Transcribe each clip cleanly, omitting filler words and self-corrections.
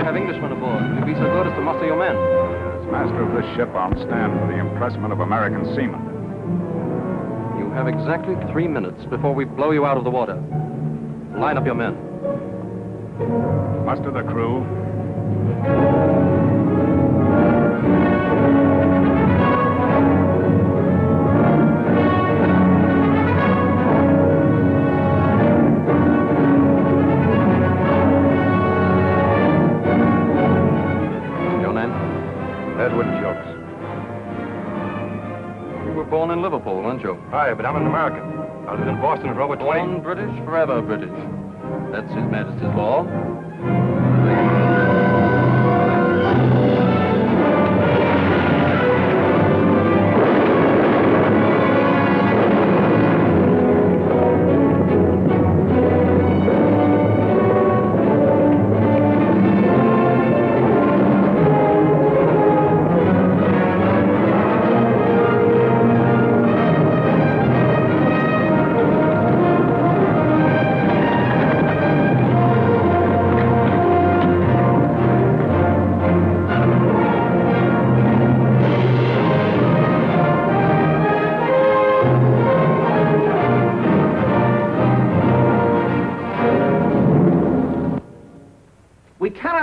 have Englishmen aboard. Will you be so good as to muster your men? As master of this ship, I'll stand for the impressment of American seamen. You have exactly 3 minutes before we blow you out of the water. Line up your men. Muster the crew. Edward Jokes. You were born in Liverpool, weren't you? Aye, but I'm an American. I lived in Boston for over 20... Born British, forever British. That's His Majesty's law.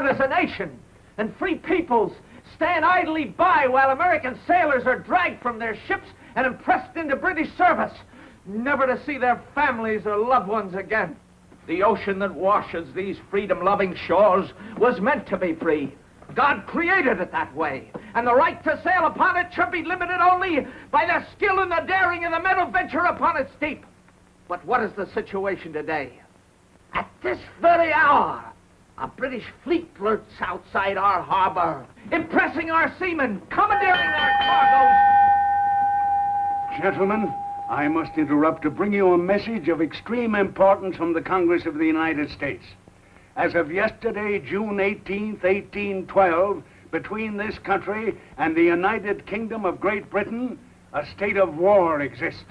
As a nation and free peoples stand idly by while American sailors are dragged from their ships and impressed into British service, never to see their families or loved ones again. The ocean that washes these freedom-loving shores was meant to be free. God created it that way, and the right to sail upon it should be limited only by the skill and the daring of the men who venture upon its deep. But what is the situation today? At this very hour, a British fleet lurks outside our harbor, impressing our seamen, commandeering our cargoes. Gentlemen, I must interrupt to bring you a message of extreme importance from the Congress of the United States. As of yesterday, June 18th, 1812, between this country and the United Kingdom of Great Britain, a state of war exists.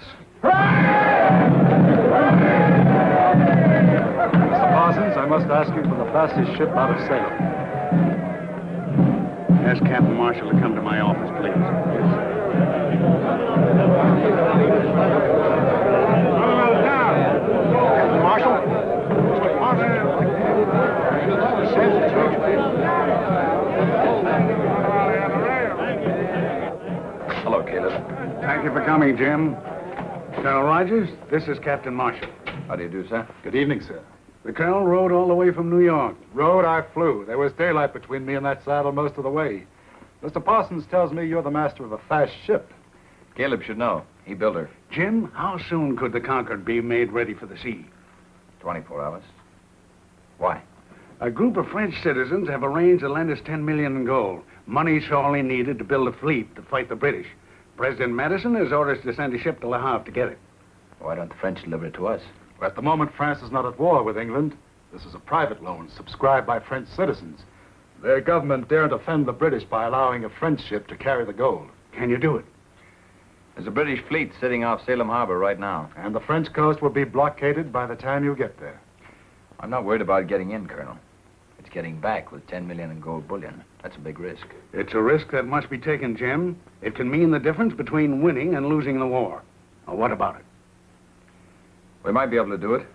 Mr. Parsons, I must ask you for the fastest ship out of Salem. Ask Captain Marshall to come to my office, please. Captain Marshall? Hello, Caleb. Thank you for coming, Jim. Colonel Rogers, this is Captain Marshall. How do you do, sir? Good evening, sir. The Colonel rode all the way from New York. Rode, I flew. There was daylight between me and that saddle most of the way. Mr. Parsons tells me you're the master of a fast ship. Caleb should know. He built her. Jim, how soon could the Concord be made ready for the sea? 24 hours. Why? A group of French citizens have arranged to lend us $10 million in gold. Money sorely needed to build a fleet to fight the British. President Madison has orders to send a ship to Le Havre to get it. Why don't the French deliver it to us? Well, at the moment, France is not at war with England. This is a private loan subscribed by French citizens. Their government daren't offend the British by allowing a French ship to carry the gold. Can you do it? There's a British fleet sitting off Salem Harbor right now. And the French coast will be blockaded by the time you get there. I'm not worried about getting in, Colonel. It's getting back with 10 million in gold bullion. That's a big risk. It's a risk that must be taken, Jim. It can mean the difference between winning and losing the war. Now, what about it? We might be able to do it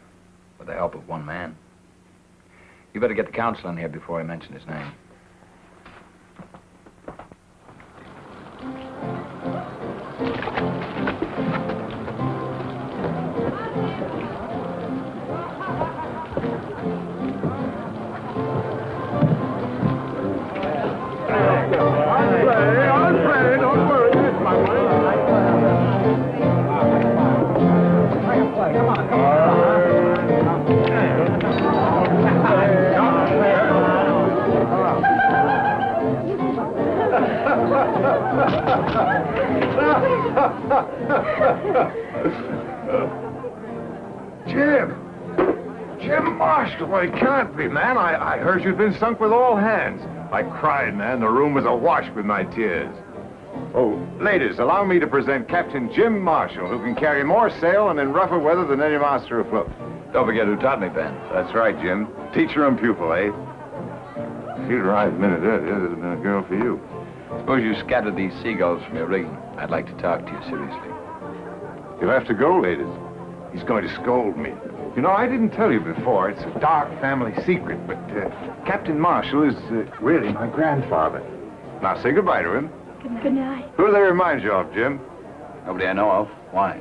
with the help of one man. You better get the counsel in here before I mention his name. Jim Marshall, it can't be, man. I heard you'd been sunk with all hands. I cried, man. The room was awash with my tears. Oh, ladies, allow me to present Captain Jim Marshall, who can carry more sail and in rougher weather than any master afloat. Don't forget who taught me, Ben. That's right, Jim. Teacher and pupil, eh? If you'd arrived a minute earlier, there'd have been a girl for you. Suppose you scattered these seagulls from your rigging. I'd like to talk to you seriously. You'll have to go, ladies. He's going to scold me. You know, I didn't tell you before. It's a dark family secret, but Captain Marshall is really my grandfather. Now, say goodbye to him. Good night. Who do they remind you of, Jim? Nobody I know of. Why?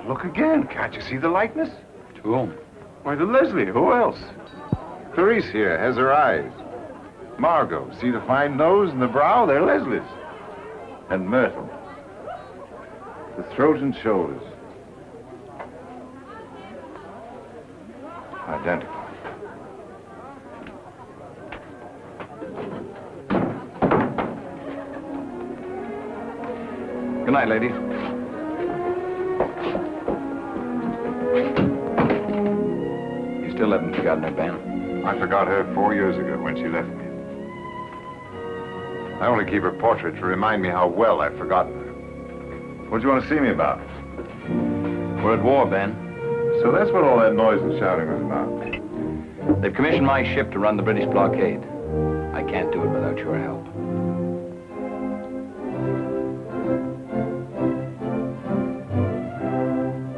Look again. Can't you see the likeness? To whom? Why, to Leslie. Who else? Clarice here has her eyes. Margot, see the fine nose and the brow? They're Leslie's. And Myrtle. The throat and shoulders. Identical. Good night, ladies. You still haven't forgotten her, Ben? I forgot her 4 years ago when she left me. I only keep her portrait to remind me how well I've forgotten her. What do you want to see me about? We're at war, Ben. So that's what all that noise and shouting was about. They've commissioned my ship to run the British blockade. I can't do it without your help.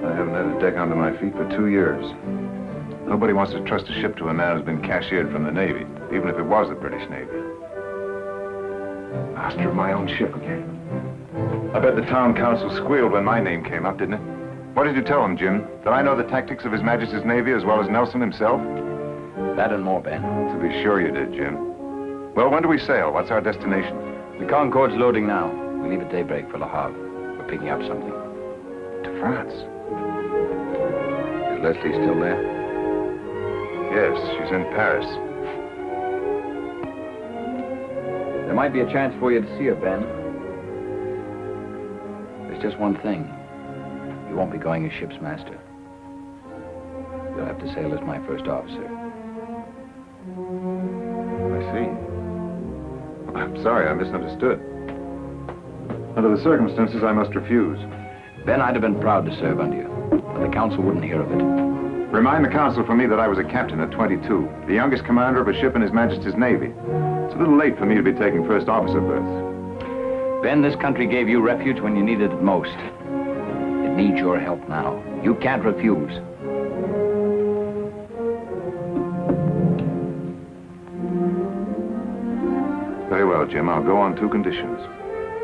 I haven't had a deck under my feet for 2 years. Nobody wants to trust a ship to a man who's been cashiered from the Navy, even if it was the British Navy. Master of my own ship again. I bet the town council squealed when my name came up, didn't it? What did you tell him, Jim? That I know the tactics of His Majesty's Navy as well as Nelson himself? That and more, Ben. To be sure you did, Jim. Well, when do we sail? What's our destination? The Concorde's loading now. We leave at daybreak for Le Havre. We're picking up something. To France. Is Leslie still there? Yes, she's in Paris. There might be a chance for you to see her, Ben. There's just one thing. You won't be going as ship's master. You'll have to sail as my first officer. I see. I'm sorry, I misunderstood. Under the circumstances, I must refuse. Ben, I'd have been proud to serve under you, but the council wouldn't hear of it. Remind the council for me that I was a captain at 22, the youngest commander of a ship in His Majesty's Navy. It's a little late for me to be taking first officer berths. Ben, this country gave you refuge when you needed it most. It needs your help now. You can't refuse. Very well, Jim. I'll go on 2 conditions.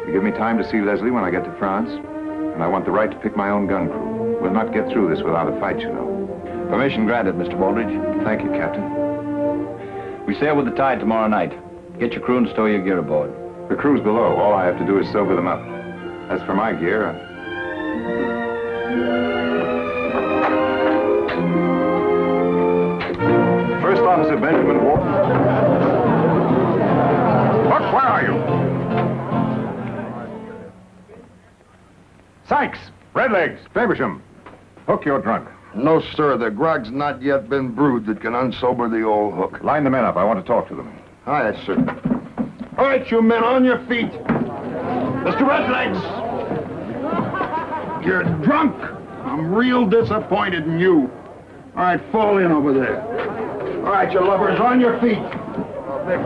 You give me time to see Leslie when I get to France, and I want the right to pick my own gun crew. We'll not get through this without a fight, you know. Permission granted, Mr. Baldridge. Thank you, Captain. We sail with the tide tomorrow night. Get your crew and stow your gear aboard. The crew's below. All I have to do is sober them up. As for my gear, First Officer Benjamin Wharton. Buck, where are you? Sykes, Redlegs, Faversham. Hook, you're drunk. No, sir. The grog's not yet been brewed that can unsober the old Hook. Line the men up. I want to talk to them. Aye, sir. All right, you men, on your feet. Mr. Redlegs! You're drunk. I'm real disappointed in you. All right, fall in over there. All right, you lovers, on your feet. The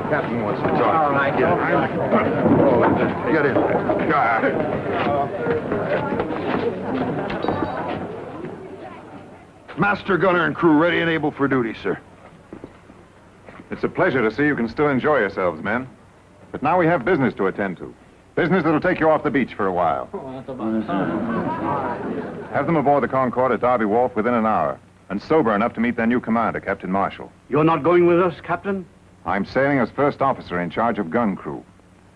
captain wants to talk. All right, get in. Get in. Master gunner and crew ready and able for duty, sir. It's a pleasure to see you can still enjoy yourselves, men. But now we have business to attend to. Business that'll take you off the beach for a while. Have them aboard the Concorde at Derby Wharf within an hour, and sober enough to meet their new commander, Captain Marshall. You're not going with us, Captain? I'm sailing as first officer in charge of gun crew.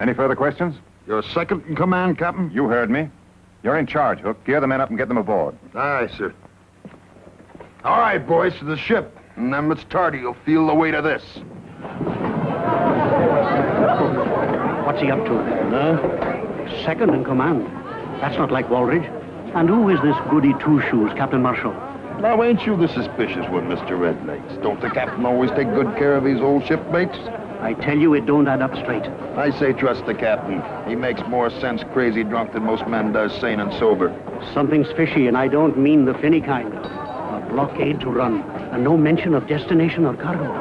Any further questions? You're second in command, Captain? You heard me. You're in charge, Hook. Gear the men up and get them aboard. Aye, sir. All right, boys, to the ship. And then it's tardy. You'll feel the weight of this. What's he up to? Second in command. That's not like Baldridge. And who is this goody two-shoes, Captain Marshall? Now, ain't you the suspicious one, Mr. Redlegs? Don't the captain always take good care of his old shipmates? I tell you, it don't add up straight. I say trust the captain. He makes more sense crazy drunk than most men does sane and sober. Something's fishy, and I don't mean the finny kind. A blockade to run, and no mention of destination or cargo.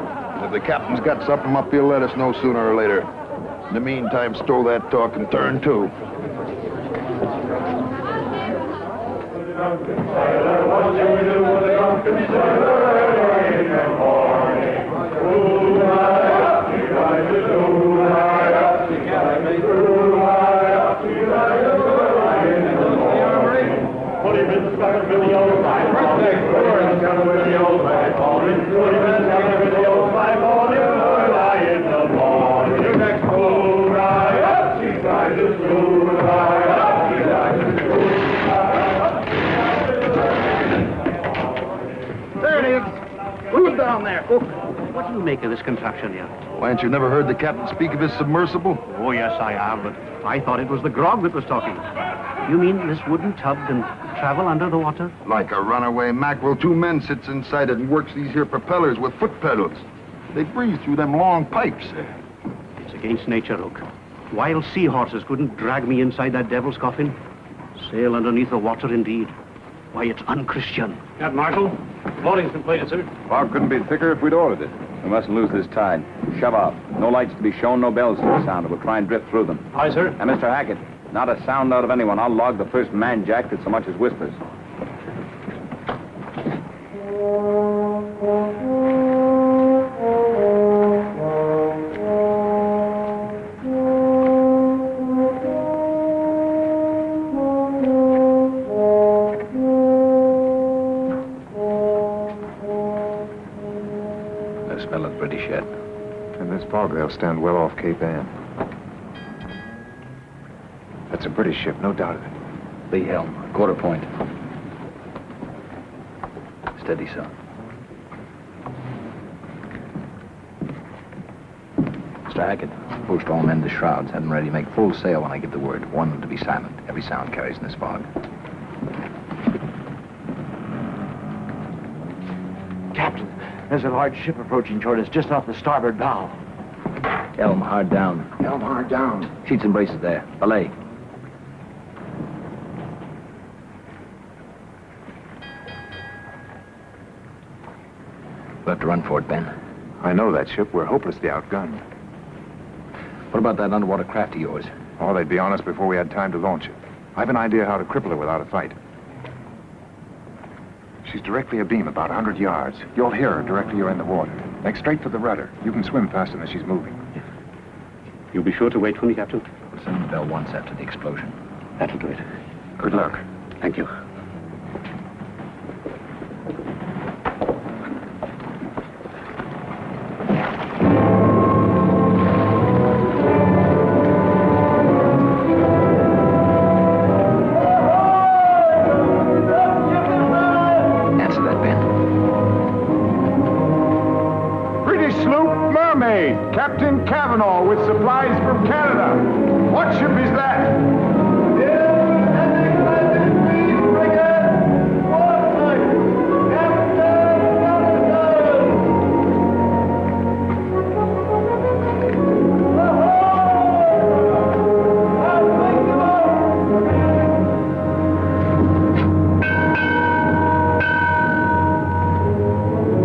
If the captain's got something up, he'll let us know sooner or later. In the meantime, stow that talk and turn to. There it is. Who's down there? Oh, what do you make of this contraption here? Why, ain't you never heard the captain speak of his submersible? Oh, yes, I have, but I thought it was the grog that was talking. You mean this wooden tub can travel under the water? Like a runaway mackerel, 2 men sits inside it and works these here propellers with foot pedals. They breathe through them long pipes. It's against nature, Luke. Wild seahorses couldn't drag me inside that devil's coffin. Sail underneath the water, indeed. Why, it's unchristian. Captain Marshall, loading's completed, sir. Fog couldn't be thicker if we'd ordered it. We mustn't lose this tide. Shove off. No lights to be shown, no bells to be sounded. We'll try and drift through them. Aye, sir. And Mr. Hackett, not a sound out of anyone. I'll log the first man jack that so much as whispers. The smell of British yet. In this fog, they'll stand well off Cape Ann. That's a British ship, no doubt of it. Lee helm, quarter point. Steady, son. Mr. Hackett, post all men to shrouds. Have them ready to make full sail when I give the word. Warn them to be silent. Every sound carries in this fog. Captain, there's a large ship approaching toward us just off the starboard bow. Helm hard down. Helm hard down. Sheets and braces there. Belay. We'll have to run for it, Ben. I know that ship. We're hopelessly outgunned. What about that underwater craft of yours? Oh, they'd be on us before we had time to launch it. I've an idea how to cripple her without a fight. She's directly abeam, about 100 yards. You'll hear her directly you're in the water. Make straight for the rudder. You can swim faster than she's moving. You'll be sure to wait for me, Captain? We'll send the bell once after the explosion. That'll do it. Good luck. Thank you. Answer that, Ben. British sloop Mermaid, Captain Cavanaugh with supplies from Canada. What ship is that?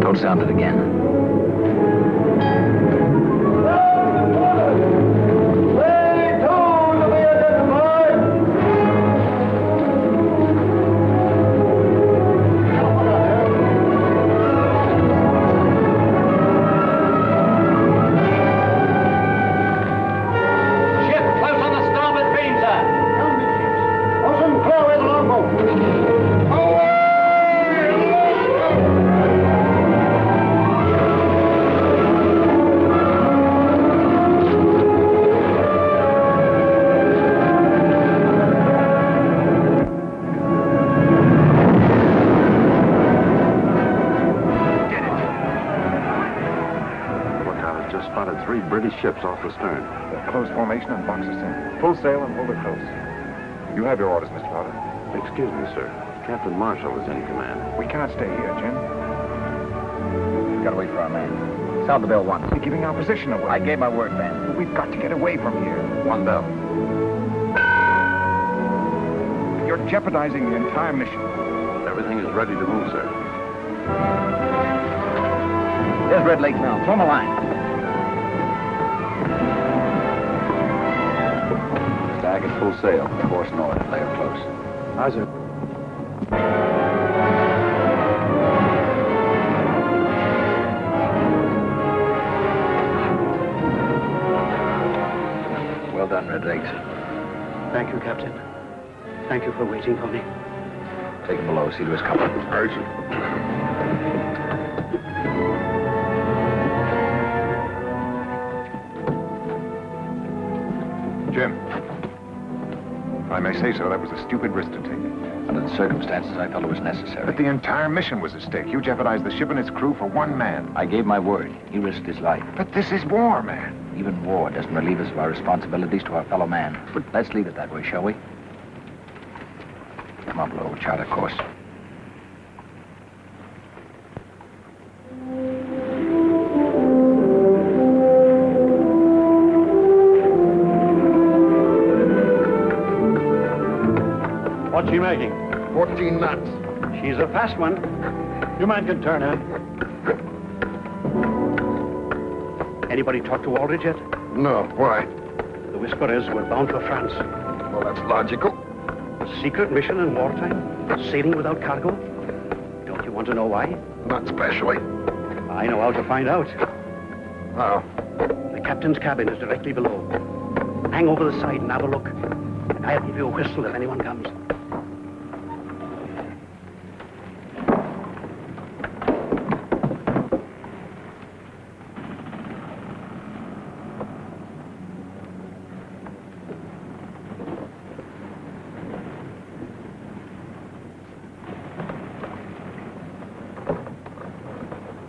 Don't sound it again. Ship close on the starboard beam, sir. Awesome, clear away the longboat. Lookout has just spotted 3 British ships off the stern. They're close formation and box us in. Full sail and hold her close. You have your orders, Mr. Potter. Excuse me, sir. Captain Marshall is in command. We cannot stay here, Jim. Gotta wait for our man. Sound the bell once. You're giving our position away. I gave my word, Ben. We've got to get away from here. One bell. You're jeopardizing the entire mission. Everything is ready to move, sir. There's Red Lake now. Throw him a line. Stag at full sail. Course north. Lay her close. How's it? Well done, Red Lakes. Thank you, Captain. Thank you for waiting for me. Take him below. See to his comfort. Jim, if I may say so, that was a stupid risk to take. Under the circumstances, I felt it was necessary. But the entire mission was at stake. You jeopardized the ship and its crew for one man. I gave my word. He risked his life. But this is war, man. Even war doesn't relieve us of our responsibilities to our fellow man. But let's leave it that way, shall we? Come on, below. Chart a course. What's she making? 14 knots. She's a fast one. Your man can turn in. Anybody talk to Aldridge yet? No, why? The whisper is we're bound for France. Well, that's logical. A secret mission in wartime? Sailing without cargo? Don't you want to know why? Not especially. I know how to find out. How? The captain's cabin is directly below. Hang over the side and have a look. And I'll give you a whistle if anyone comes.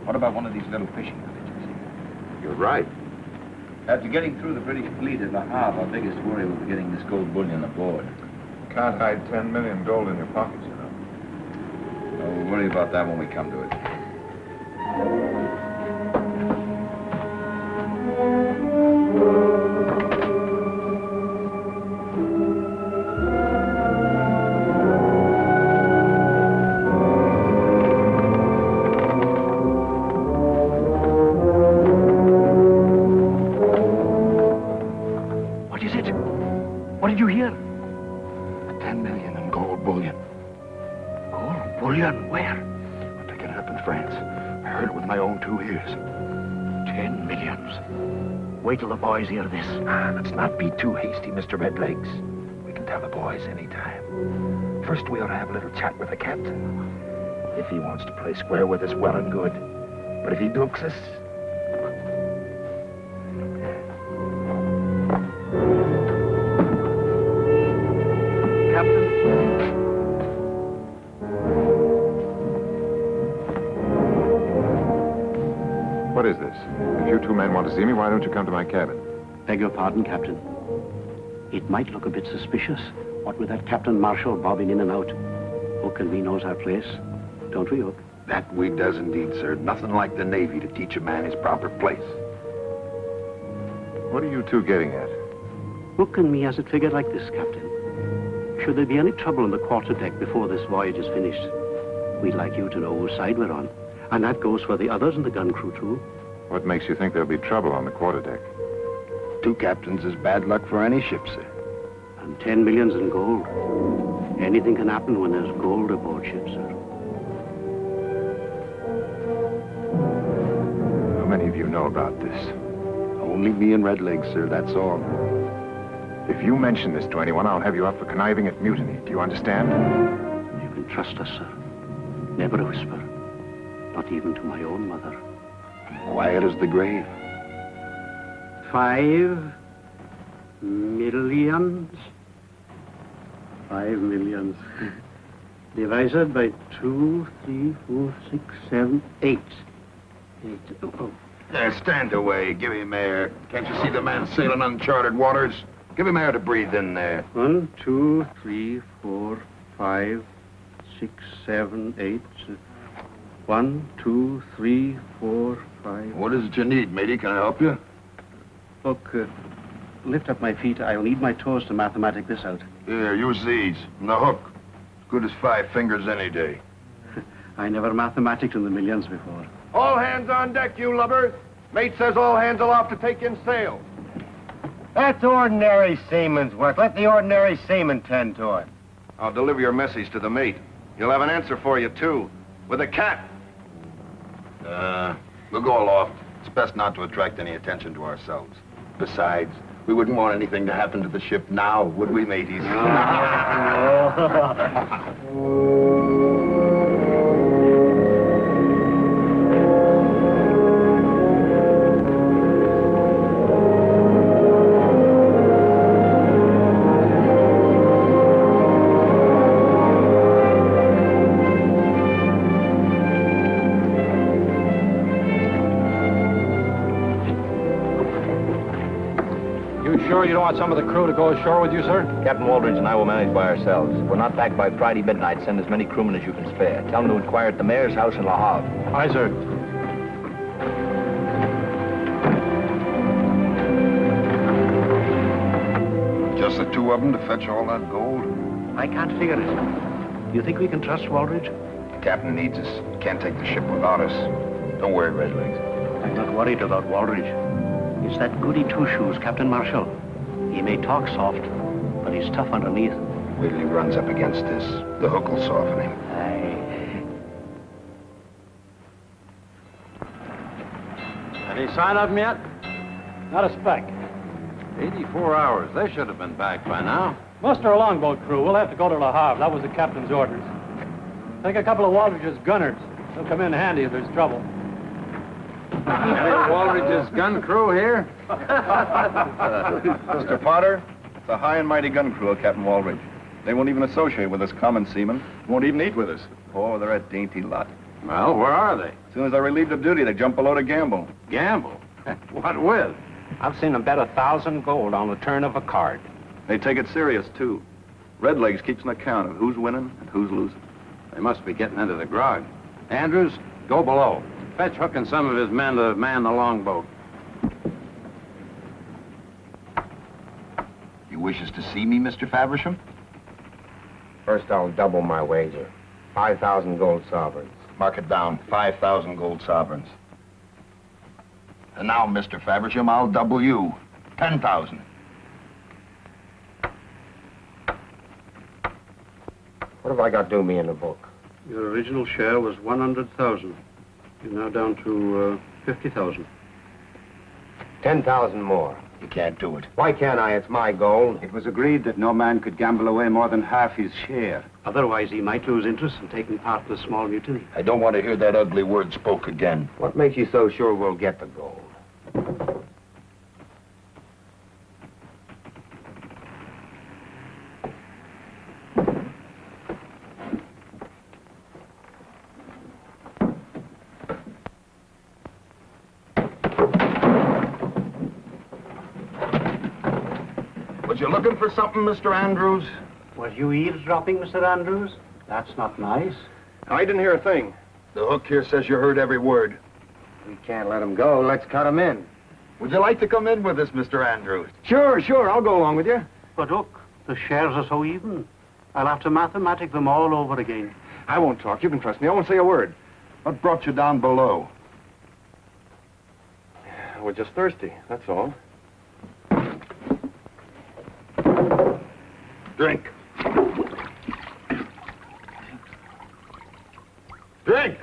What about one of these little fishing villages? You're right. After getting through the British fleet at Le Havre, our biggest worry will be getting this gold bullion aboard. Can't hide 10 million gold in your pockets, you know. We'll worry about that when we come to it. What is it? What did you hear? 10 million in gold bullion. Gold bullion? Where? We're picking it up in France. I heard it with my own 2 ears. 10 millions. Wait till the boys hear this. Let's not be too hasty, Mr. Redlegs. We can tell the boys anytime. First, we ought to have a little chat with the captain. If he wants to play square with us, well and good. But if he dukes us... Captain? What is this? If you two men want to see me, why don't you come to my cabin? Beg your pardon, Captain. It might look a bit suspicious. What with that Captain Marshall bobbing in and out. Hook and me knows our place. Don't we, Hook? That we does indeed, sir. Nothing like the Navy to teach a man his proper place. What are you two getting at? Hook and me has it figured like this, Captain. Should there be any trouble on the quarterdeck before this voyage is finished, we'd like you to know whose side we're on. And that goes for the others in the gun crew, too. What makes you think there'll be trouble on the quarterdeck? 2 captains is bad luck for any ship, sir. And 10 millions in gold. Anything can happen when there's gold aboard ship, sir. How many of you know about this? Only me and Redlegs, sir, that's all. If you mention this to anyone, I'll have you up for conniving at mutiny. Do you understand? You can trust us, sir. Never a whisper. Not even to my own mother. Quiet as the grave. 5 millions. 5 millions. Divided by 2, 3, 4, 6, 7, 8. 8. Oh. Stand away. Give him air. Can't you see the man sailing uncharted waters? Give him air to breathe in there. 1, 2, 3, 4, 5, 6, 7, 8. 1, 2, 3, 4, 5. What is it you need, matey? Can I help you? Look, lift up my feet. I'll need my toes to mathematic this out. Here, use these. And the hook. Good as 5 fingers any day. I never mathematiced in the millions before. All hands on deck, you lubbers. Mate says all hands aloft to take in sail. That's ordinary seaman's work. Let the ordinary seaman tend to it. I'll deliver your message to the mate. He'll have an answer for you, too. With a cat. We'll go aloft. It's best not to attract any attention to ourselves. Besides, we wouldn't want anything to happen to the ship now, would we, mateys? Sure you don't want some of the crew to go ashore with you, sir? Captain Waldridge and I will manage by ourselves. If we're not back by Friday midnight, send as many crewmen as you can spare. Tell them to inquire at the mayor's house in Le Havre. Aye, sir. Just the two of them to fetch all that gold? I can't figure it. Do you think we can trust Waldridge? The captain needs us. Can't take the ship without us. Don't worry, Redlegs. I'm not worried about Waldridge. It's that goody two-shoes, Captain Marshall. He may talk soft, but he's tough underneath. Wait till he runs up against this. The hook will soften him. Aye. Any sign of him yet? Not a speck. 84 hours. They should have been back by now. Muster a longboat crew. We'll have to go to Le Havre. That was the captain's orders. Take a couple of Waldridge's gunners. They'll come in handy if there's trouble. Any Waldridge's gun crew here? Mr. Potter, it's a high and mighty gun crew of Captain Waldridge. They won't even associate with us common seamen. Won't even eat with us. Oh, they're a dainty lot. Well, where are they? As soon as they're relieved of duty, they jump below to gamble. Gamble? What with? I've seen them bet 1,000 gold on the turn of a card. They take it serious, too. Redlegs keeps an account of who's winning and who's losing. They must be getting into the grog. Andrews, go below. Fetch Hook and some of his men to man the longboat. You wishes to see me, Mr. Faversham? First, I'll double my wager. 5,000 gold sovereigns. Mark it down, 5,000 gold sovereigns. And now, Mr. Faversham, I'll double you. 10,000. What have I got due me in the book? Your original share was 100,000. You're now down to 50,000. 10,000 more. You can't do it. Why can't I? It's my gold. It was agreed that no man could gamble away more than half his share. Otherwise, he might lose interest in taking part in a small mutiny. I don't want to hear that ugly word spoke again. What makes you so sure we'll get the gold? Was you looking for something, Mr. Andrews? Was you eavesdropping, Mr. Andrews? That's not nice. I didn't hear a thing. The hook here says you heard every word. We can't let him go. Let's cut him in. Would you like to come in with us, Mr. Andrews? Sure. I'll go along with you. But look, the shares are so even. I'll have to mathematic them all over again. I won't talk. You can trust me. I won't say a word. What brought you down below? We're just thirsty, that's all. Drink. Drink!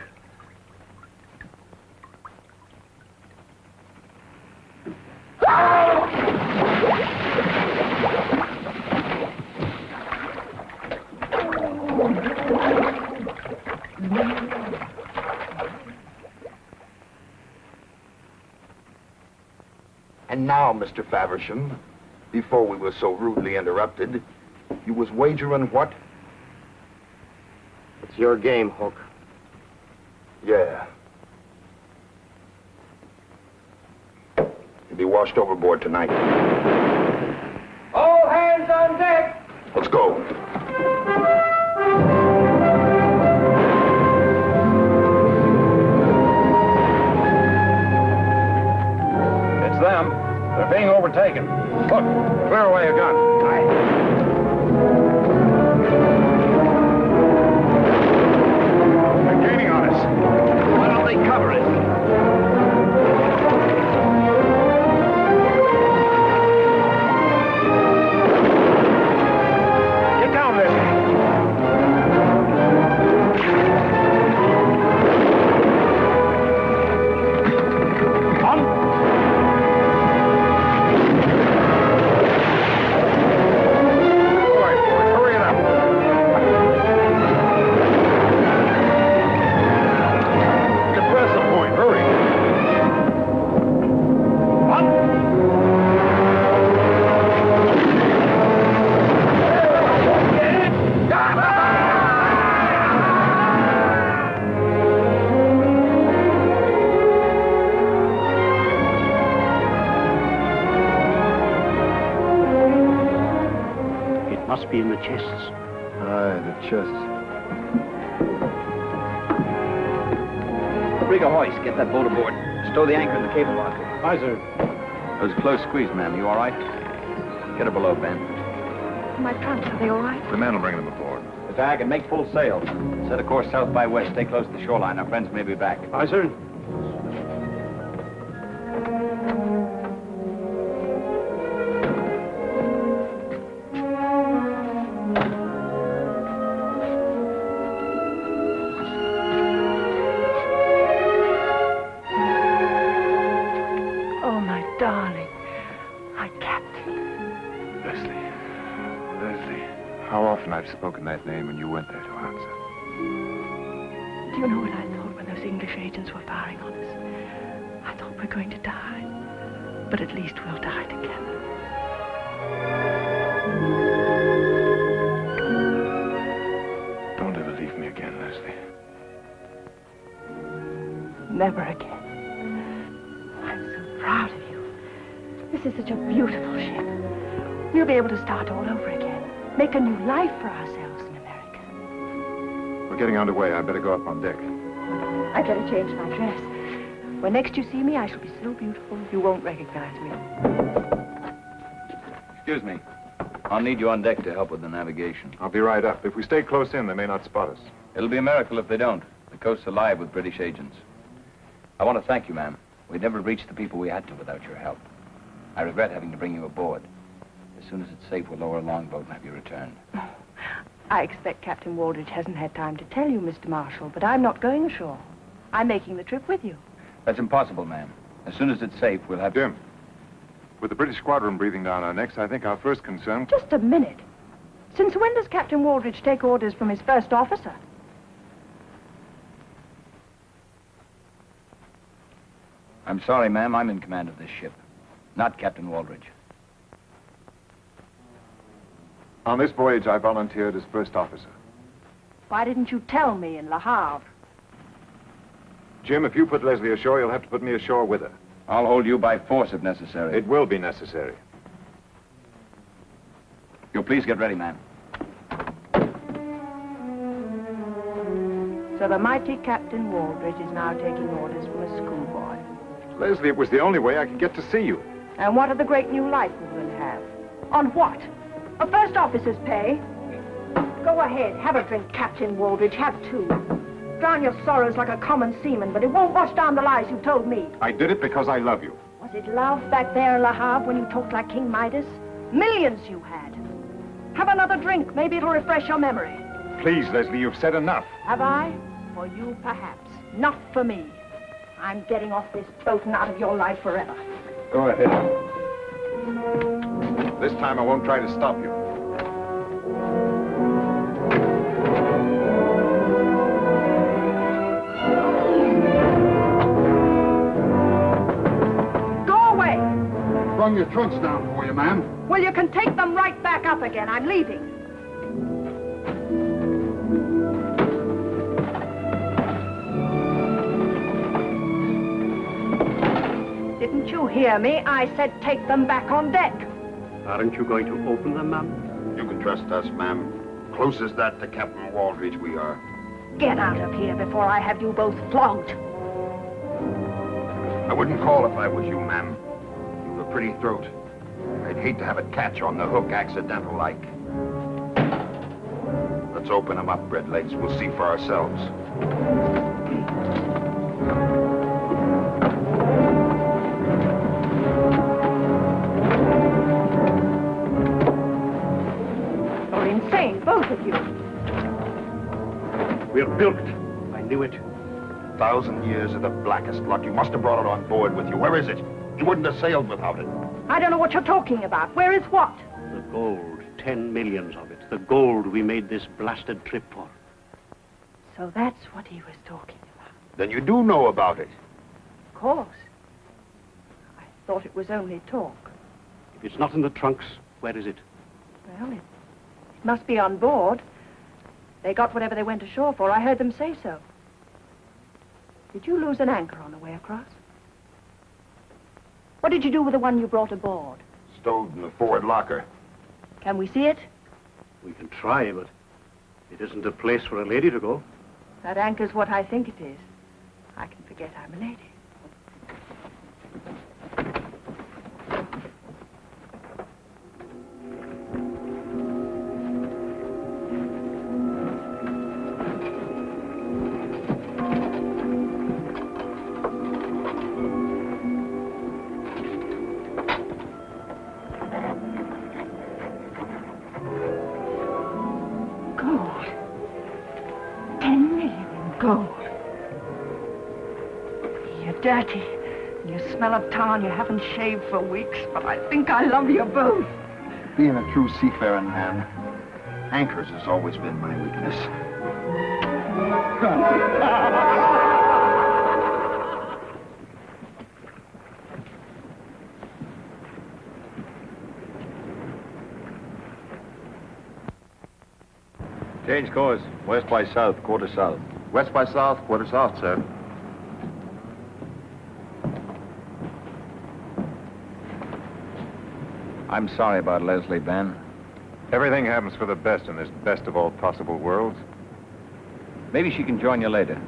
And now, Mr. Faversham, before we were so rudely interrupted, you was wagering what? It's your game, Hook. Yeah. You'll be washed overboard tonight. All hands on deck! Let's go. It's them. They're being overtaken. Look, clear away your gun. They're gaining on us. Let 'em they cover it. Get down, Leslie. Hurry it up. Get past the point. Hurry. It must be in the chests. Aye, the chests. Rig a hoist. Get that boat aboard. Stow the anchor in the cable locker. Aye, sir. That was a close squeeze, ma'am. You all right? Get her below, Ben. My trunks, are they all right? The men will bring them aboard. Attack and make full sail. Set a course south by west. Stay close to the shoreline. Our friends may be back. Aye, sir. Oh, my darling. My captain. Leslie, how often I've spoken that name and you weren't there to answer. Do you know what I thought when those English agents were firing on us? I thought we're going to die. But at least we'll die together. Don't ever leave me again, Leslie. Never again. I'm so proud of you. This is such a beautiful ship. We'll be able to start all over again. Make a new life for ourselves in America. We're getting underway. I better go up on deck. I better change my dress. When next you see me, I shall be so beautiful you won't recognize me. Excuse me. I'll need you on deck to help with the navigation. I'll be right up. If we stay close in, they may not spot us. It'll be a miracle if they don't. The coast's alive with British agents. I want to thank you, ma'am. We'd never have reached the people we had to without your help. I regret having to bring you aboard. As soon as it's safe, we'll lower a longboat and have you returned. I expect Captain Waldridge hasn't had time to tell you, Mr. Marshall, but I'm not going ashore. I'm making the trip with you. That's impossible, ma'am. As soon as it's safe, we'll have... Jim, with the British squadron breathing down our necks, I think our first concern... Just a minute. Since when does Captain Waldridge take orders from his first officer? I'm sorry, ma'am. I'm in command of this ship, not Captain Waldridge. On this voyage, I volunteered as first officer. Why didn't you tell me in Le Havre? Jim, if you put Leslie ashore, you'll have to put me ashore with her. I'll hold you by force if necessary. It will be necessary. You'll please get ready, ma'am. So the mighty Captain Waldridge is now taking orders from a schoolboy. Leslie, it was the only way I could get to see you. And what of the great new life we will have? On what? A first officer's pay? Go ahead, have a drink, Captain Waldridge, have two. Drown your sorrows like a common seaman, but it won't wash down the lies you told me. I did it because I love you. Was it love back there in Le Havre when you talked like King Midas? Millions you had. Have another drink, maybe it'll refresh your memory. Please, Leslie, you've said enough. Have I? For you, perhaps. Not for me. I'm getting off this boat and out of your life forever. Go ahead. This time I won't try to stop you. Go away! Brung your trunks down for you, ma'am. Well, you can take them right back up again. I'm leaving. Didn't you hear me? I said take them back on deck. Aren't you going to open them, ma'am? You can trust us, ma'am. Close as that to Captain Waldridge we are. Get out of here before I have you both flogged. I wouldn't call if I was you, ma'am. You've a pretty throat. I'd hate to have it catch on the hook accidental-like. Let's open them up, Red Legs. We'll see for ourselves. We're bilked. I knew it. 1,000 years of the blackest luck. You must have brought it on board with you. Where is it? You wouldn't have sailed without it. I don't know what you're talking about. Where is what? The gold. 10 millions of it. The gold we made this blasted trip for. So that's what he was talking about. Then you do know about it. Of course. I thought it was only talk. If it's not in the trunks, where is it? Well, it must be on board. They got whatever they went ashore for. I heard them say so. Did you lose an anchor on the way across? What did you do with the one you brought aboard? Stowed in the forward locker. Can we see it? We can try, but it isn't a place for a lady to go. That anchor's what I think it is. I can forget I'm a lady. Dirty. You smell of tar and you haven't shaved for weeks, but I think I love you both. Being a true seafaring man, anchors has always been my weakness. Change course. West by south, quarter south. West by south, quarter south, sir. I'm sorry about Leslie, Ben. Everything happens for the best in this best of all possible worlds. Maybe she can join you later.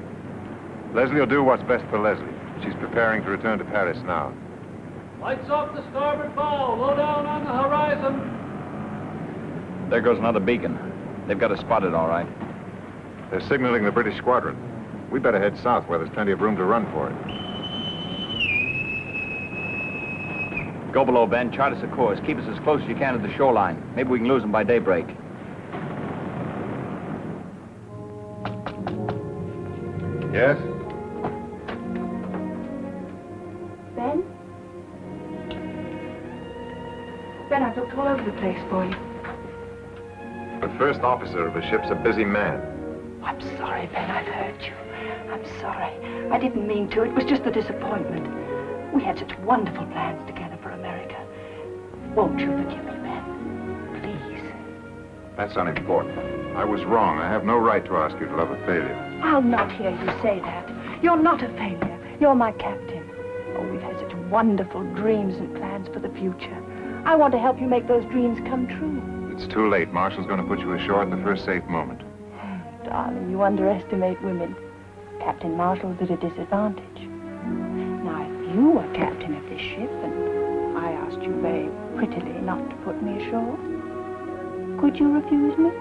Leslie will do what's best for Leslie. She's preparing to return to Paris now. Lights off the starboard bow. Low down on the horizon. There goes another beacon. They've got us spotted, all right. They're signaling the British squadron. We better head south where there's plenty of room to run for it. Go below, Ben. Chart us a course. Keep us as close as you can to the shoreline. Maybe we can lose them by daybreak. Yes? Ben? Ben, I've looked all over the place for you. The first officer of a ship's a busy man. I'm sorry, Ben. I've hurt you. I'm sorry. I didn't mean to. It was just the disappointment. We had such wonderful plans together for America. Won't you forgive me, Ben? Please. That's unimportant. I was wrong. I have no right to ask you to love a failure. I'll not hear you say that. You're not a failure. You're my captain. Oh, we've had such wonderful dreams and plans for the future. I want to help you make those dreams come true. It's too late. Marshall's going to put you ashore at the first safe moment. Darling, you underestimate women. Captain Marshall's at a disadvantage. Now, if you were captain of this ship and I asked you very prettily not to put me ashore, could you refuse me?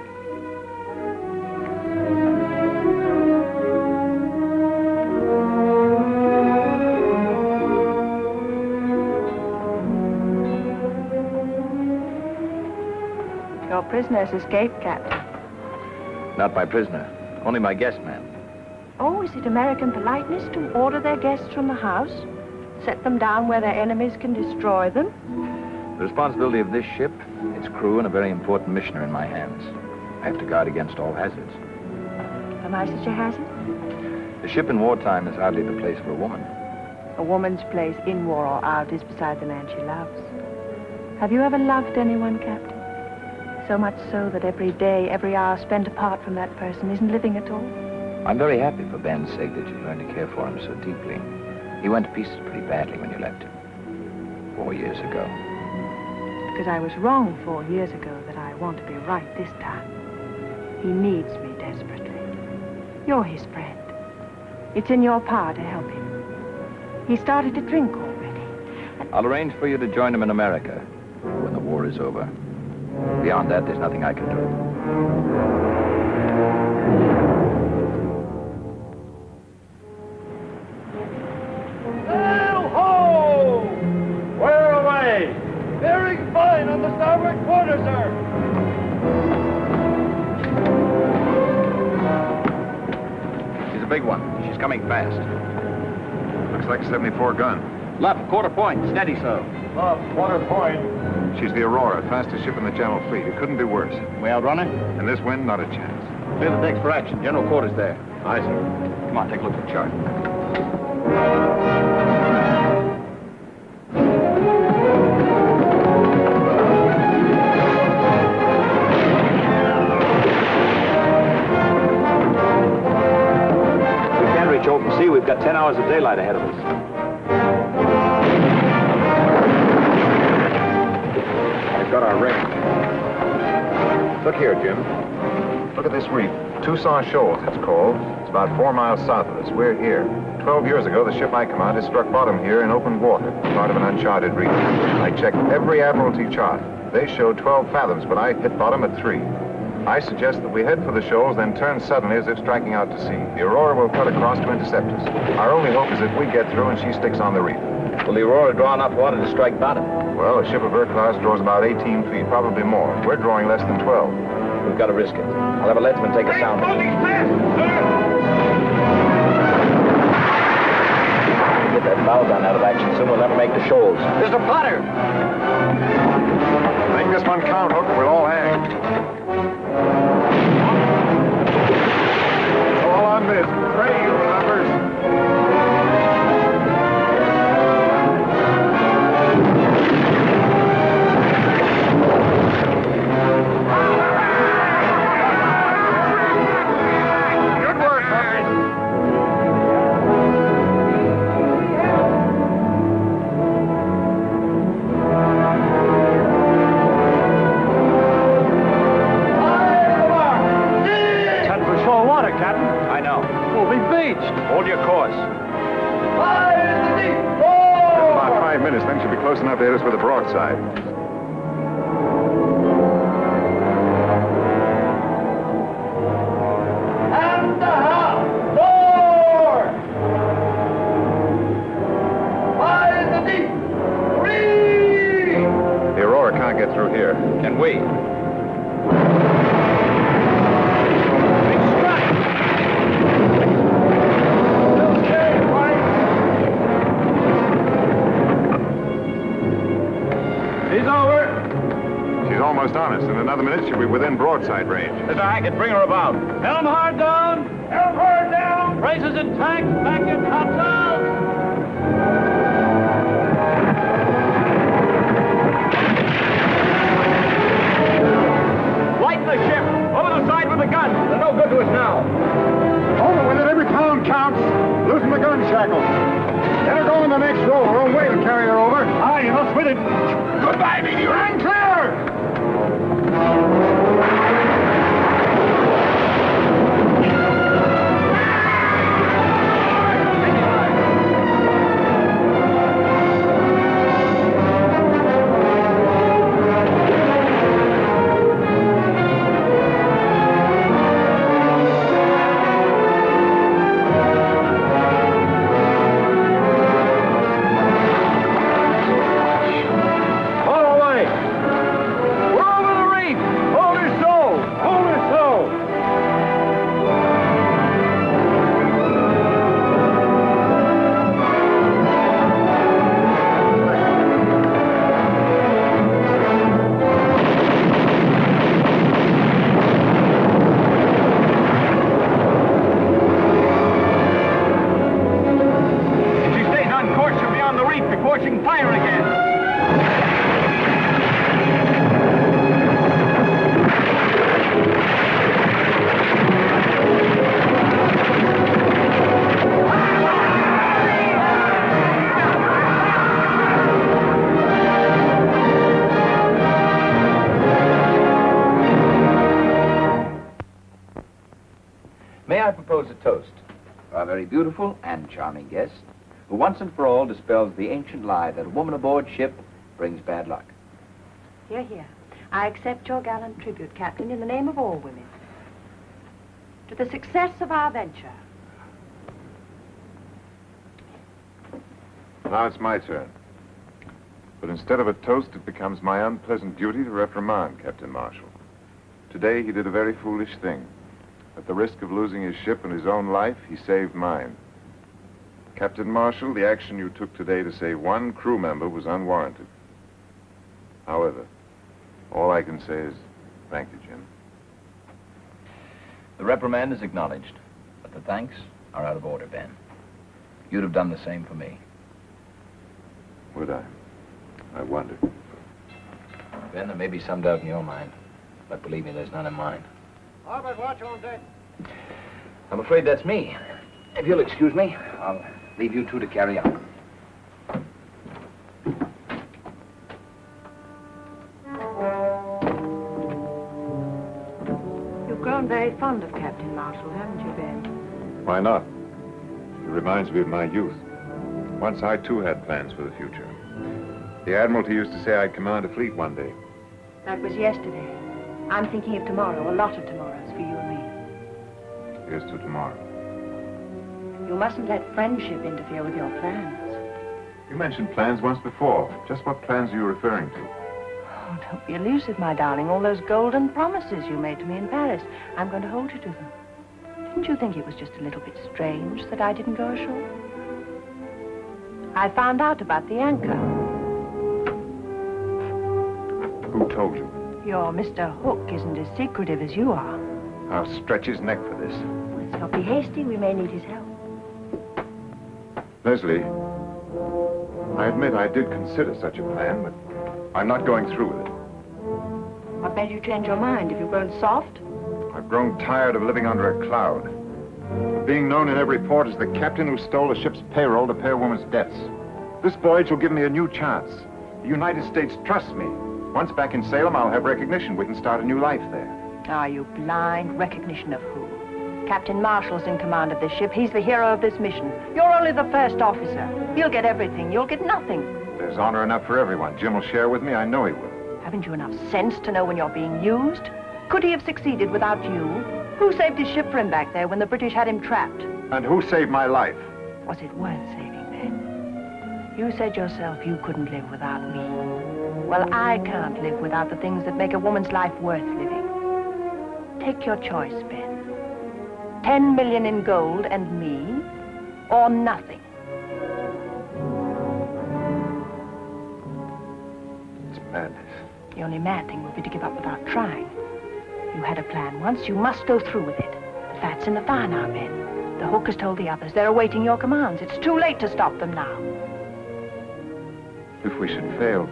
Your prisoner's escaped, Captain. Not my prisoner. Only my guest man. Oh, is it American politeness to order their guests from the house? Set them down where their enemies can destroy them? The responsibility of this ship, its crew, and a very important mission are in my hands. I have to guard against all hazards. Am I such a hazard? The ship in wartime is hardly the place for a woman. A woman's place in war or out is beside the man she loves. Have you ever loved anyone, Captain? So much so that every day, every hour spent apart from that person isn't living at all? I'm very happy for Ben's sake that you learned to care for him so deeply. He went to pieces pretty badly when you left him. 4 years ago. Because I was wrong 4 years ago that I want to be right this time. He needs me desperately. You're his friend. It's in your power to help him. He started to drink already. I'll arrange for you to join him in America when the war is over. Beyond that, there's nothing I can do. Sail ho! We're away! Bearing fine on the starboard quarter, sir! big one. She's coming fast. Looks like a 74 gun. Left, quarter point. Steady, sir. Quarter point. She's the Aurora, fastest ship in the Channel Fleet. It couldn't do worse. We outrun her? In this wind, not a chance. Clear the decks for action. General quarters there. Aye, sir. Come on, take a look at the chart. We can't reach open sea. We've got 10 hours of daylight ahead of us. We've got our range. Look here, Jim. Look at this reef. Tucson Shoals, it's called. It's about 4 miles south of us. We're here. 12 years ago, the ship I commanded struck bottom here in open water, part of an uncharted reef. I checked every Admiralty chart. They showed 12 fathoms, but I hit bottom at 3. I suggest that we head for the shoals, then turn suddenly as if striking out to sea. The Aurora will cut across to intercept us. Our only hope is if we get through and she sticks on the reef. Will the Aurora draw enough water to strike bottom? Well, a ship of her class draws about 18 feet, probably more. We're drawing less than 12. We've got to risk it. I'll have a leadsman take a sound. Get that bow gun out of action soon, we'll never make the shoals. There's a plotter. Make this one count, Hook, or we'll all hang. All on this. Pray, you lovers. Hold your course. About 5 minutes, then she'll be close enough to hit us with a broadside. And the half. Four. Five in the deep. 3. The Aurora can't get through here. Can we? Almost on us. In another minute, she'll be within broadside range. Mr. Hackett, bring her about. Helm hard down! Helm hard down! Braces intact, back in topsails! Lighten the ship! Over the side with the gun! They're no good to us now. Over with it, every pound counts. Loosen the gun shackles. Let her go in the next row. Her own way will carry her over. Aye, you're not with it. Goodbye, meteor. I'm clear! May I propose a toast to our very beautiful and charming guest, who once and for all dispels the ancient lie that a woman aboard ship brings bad luck. Hear, hear. I accept your gallant tribute, Captain, in the name of all women. To the success of our venture. Now it's my turn. But instead of a toast, it becomes my unpleasant duty to reprimand Captain Marshall. Today, he did a very foolish thing. At the risk of losing his ship and his own life, he saved mine. Captain Marshall, the action you took today to save one crew member was unwarranted. However, all I can say is thank you, Jim. The reprimand is acknowledged, but the thanks are out of order, Ben. You'd have done the same for me. Would I? I wonder. Ben, there may be some doubt in your mind, but believe me, there's none in mine. Albert, watch on deck. I'm afraid that's me. If you'll excuse me, I'll leave you two to carry on. You've grown very fond of Captain Marshall, haven't you, Ben? Why not? He reminds me of my youth. Once I, too, had plans for the future. The Admiralty used to say I'd command a fleet one day. That was yesterday. I'm thinking of tomorrow, a lot of tomorrows for you and me. Here's to tomorrow. You mustn't let friendship interfere with your plans. You mentioned plans once before. Just what plans are you referring to? Oh, don't be elusive, my darling. All those golden promises you made to me in Paris. I'm going to hold you to them. Didn't you think it was just a little bit strange that I didn't go ashore? I found out about the anchor. Who told you? Your Mr. Hook isn't as secretive as you are. I'll stretch his neck for this. Let's not be hasty. We may need his help. Leslie, I admit I did consider such a plan, but I'm not going through with it. What made you change your mind? Have you grown soft? I've grown tired of living under a cloud. Of being known in every port as the captain who stole a ship's payroll to pay a woman's debts. This voyage will give me a new chance. The United States trusts me. Once back in Salem, I'll have recognition. We can start a new life there. Are you blind? Recognition of who? Captain Marshall's in command of this ship. He's the hero of this mission. You're only the first officer. He'll get everything. You'll get nothing. There's honor enough for everyone. Jim will share with me. I know he will. Haven't you enough sense to know when you're being used? Could he have succeeded without you? Who saved his ship for him back there when the British had him trapped? And who saved my life? Was it worth saving, then? You said yourself you couldn't live without me. Well, I can't live without the things that make a woman's life worth living. Take your choice, Ben. 10 million in gold and me, or nothing. It's madness. The only mad thing would be to give up without trying. You had a plan once, you must go through with it. The fat's in the fire now, Ben. The Hook has told the others. They're awaiting your commands. It's too late to stop them now. If we should fail,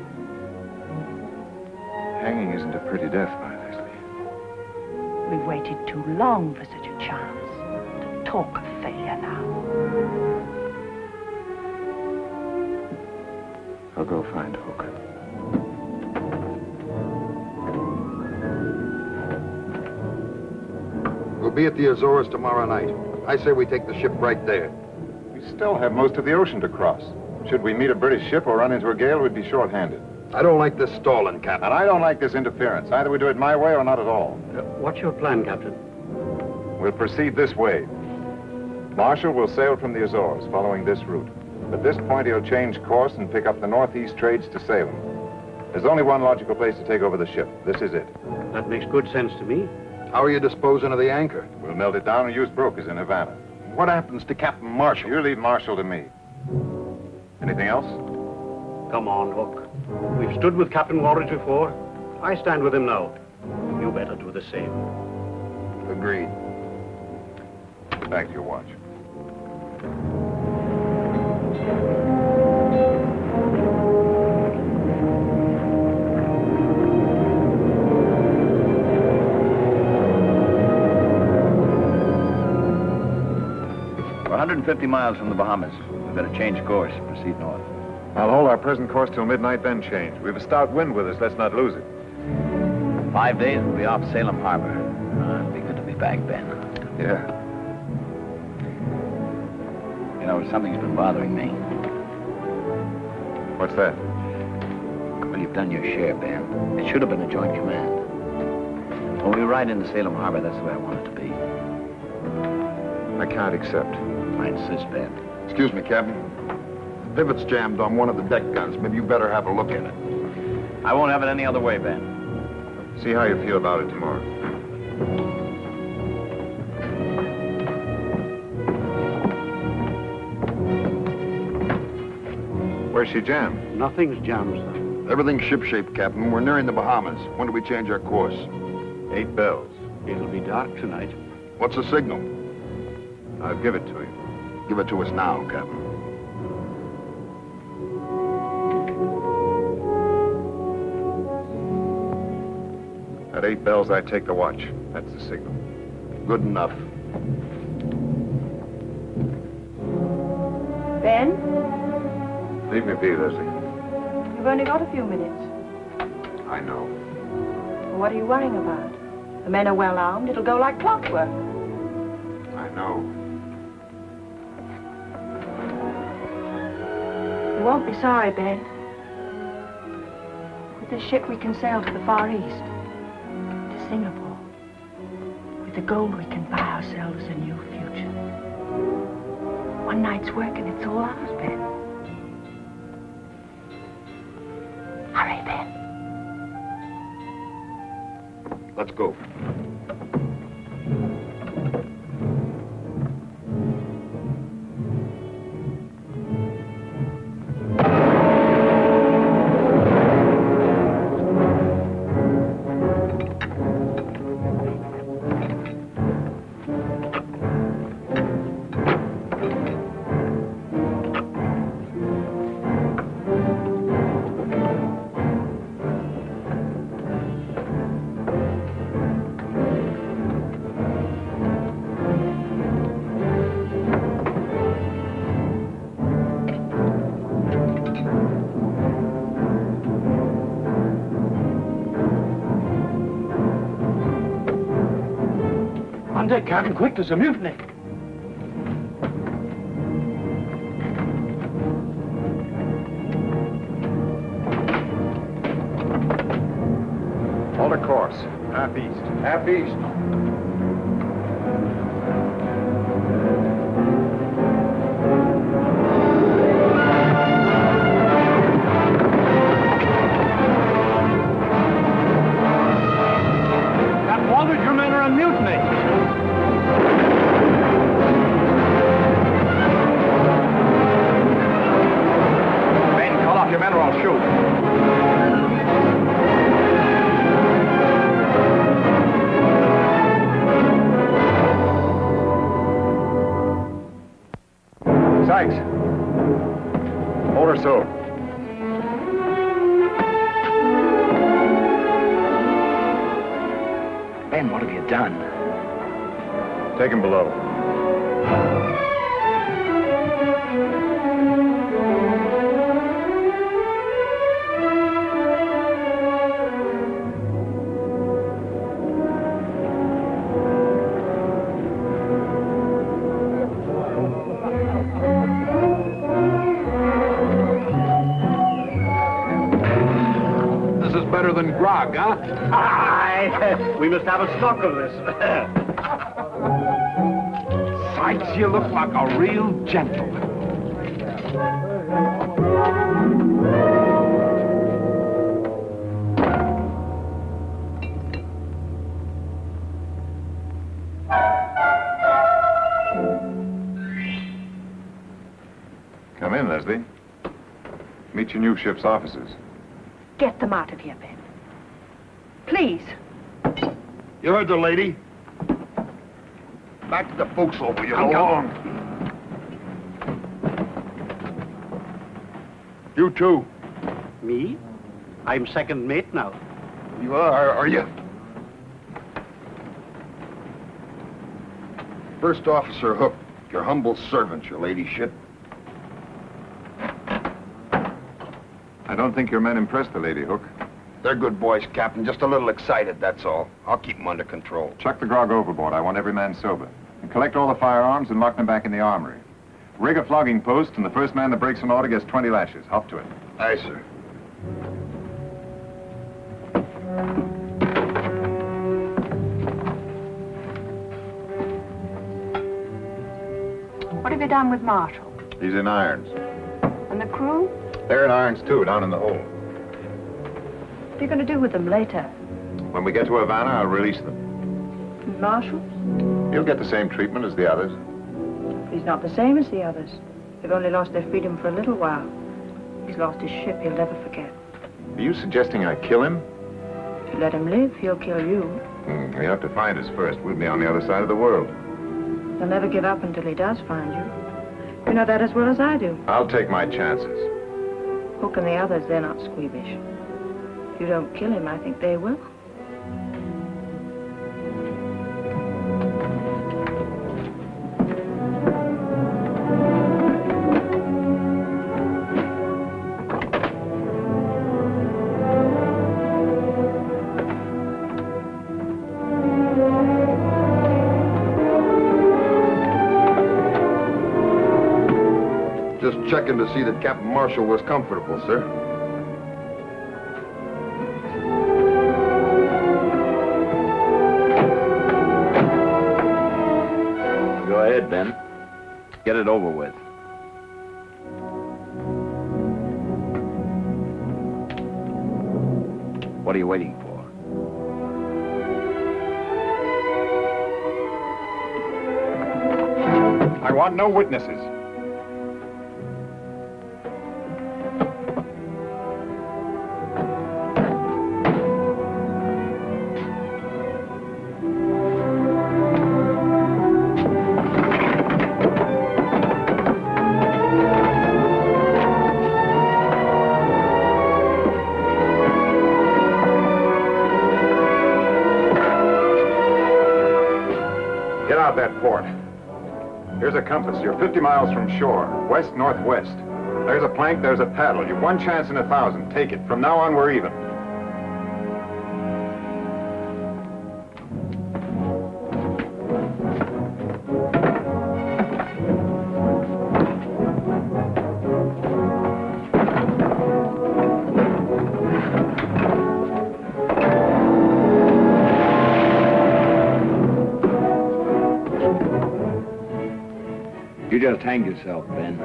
hanging isn't a pretty death, my Leslie. We've waited too long for such a chance. To talk of failure now. I'll go find Hook. We'll be at the Azores tomorrow night. I say we take the ship right there. We still have most of the ocean to cross. Should we meet a British ship or run into a gale, we'd be short-handed. I don't like this stalling, Captain. And I don't like this interference. Either we do it my way or not at all. What's your plan, Captain? We'll proceed this way. Marshall will sail from the Azores, following this route. At this point, he'll change course and pick up the northeast trades to Salem. There's only one logical place to take over the ship. This is it. That makes good sense to me. How are you disposing of the anchor? We'll melt it down and use brokers in Havana. What happens to Captain Marshall? You leave Marshall to me. Anything else? Come on, Hook. We've stood with Captain Walridge before. I stand with him now. You better do the same. Agreed. Back to your watch. We're 150 miles from the Bahamas. We've got to change course, proceed north. I'll hold our present course till midnight, then change. We've a stout wind with us. Let's not lose it. 5 days, we'll be off Salem Harbor. It'll be good to be back, Ben. Yeah. You know, something's been bothering me. What's that? Well, you've done your share, Ben. It should have been a joint command. When we ride into Salem Harbor, that's the way I want it to be. I can't accept. I insist, Ben. Excuse me, Captain. Pivot's jammed on one of the deck guns. Maybe you better have a look at it. I won't have it any other way, Ben. See how you feel about it tomorrow. Where's she jammed? Nothing's jammed, sir. Everything's shipshape, Captain. We're nearing the Bahamas. When do we change our course? 8 bells. It'll be dark tonight. What's the signal? I'll give it to you. Give it to us now, Captain. At 8 bells, I take the watch. That's the signal. Good enough. Ben, Leave me be, Leslie. you've only got a few minutes. I know. What are you worrying about? The men are well armed. It'll go like clockwork. I know. You won't be sorry, Ben. With this ship, we can sail to the Far East, to Singapore. With the gold, we can buy ourselves a new future. One night's work and it's all ours, Ben. Hurry, Ben. Let's go. On deck, Captain, quick, there's a mutiny. Hold a course. Half east. Half east. Captain Walters, your men are on mutiny. Ben, call off your men or I'll shoot. Sykes. Hold her so. Ben, what have you done? Take him below. This is better than grog, huh? We must have a stock of this. Sykes, you look like a real gentleman. Come in, Leslie. Meet your new ship's officers. Get them out of here, Ben. Please. You heard the lady? Back to the forecastle, will you? Come along. You too. Me? I'm second mate now. You are you? First Officer Hook, your humble servant, your ladyship. I don't think your men impressed the lady, Hook. They're good boys, Captain. Just a little excited, that's all. I'll keep them under control. Chuck the grog overboard. I want every man sober. And collect all the firearms and lock them back in the armory. Rig a flogging post, and the first man that breaks an order gets 20 lashes. Hop to it. Aye, sir. What have you done with Marshall? He's in irons. And the crew? They're in irons, too, down in the hold. What are you going to do with them later? When we get to Havana, I'll release them. Marshall? He'll get the same treatment as the others. He's not the same as the others. They've only lost their freedom for a little while. He's lost his ship he'll never forget. Are you suggesting I kill him? If you let him live, he'll kill you. We have to find us first. We'll be on the other side of the world. He'll never give up until he does find you. You know that as well as I do. I'll take my chances. Hook and the others, they're not squeamish. If you don't kill him, I think they will. Just checking to see that Captain Marshall was comfortable, sir. Go ahead, Ben. Get it over with. What are you waiting for? I want no witnesses. Get out that port. Here's a compass. You're 50 miles from shore, west-northwest. There's a plank, there's a paddle. You've one chance in 1,000. Take it. From now on, we're even. You just hanged yourself, Ben.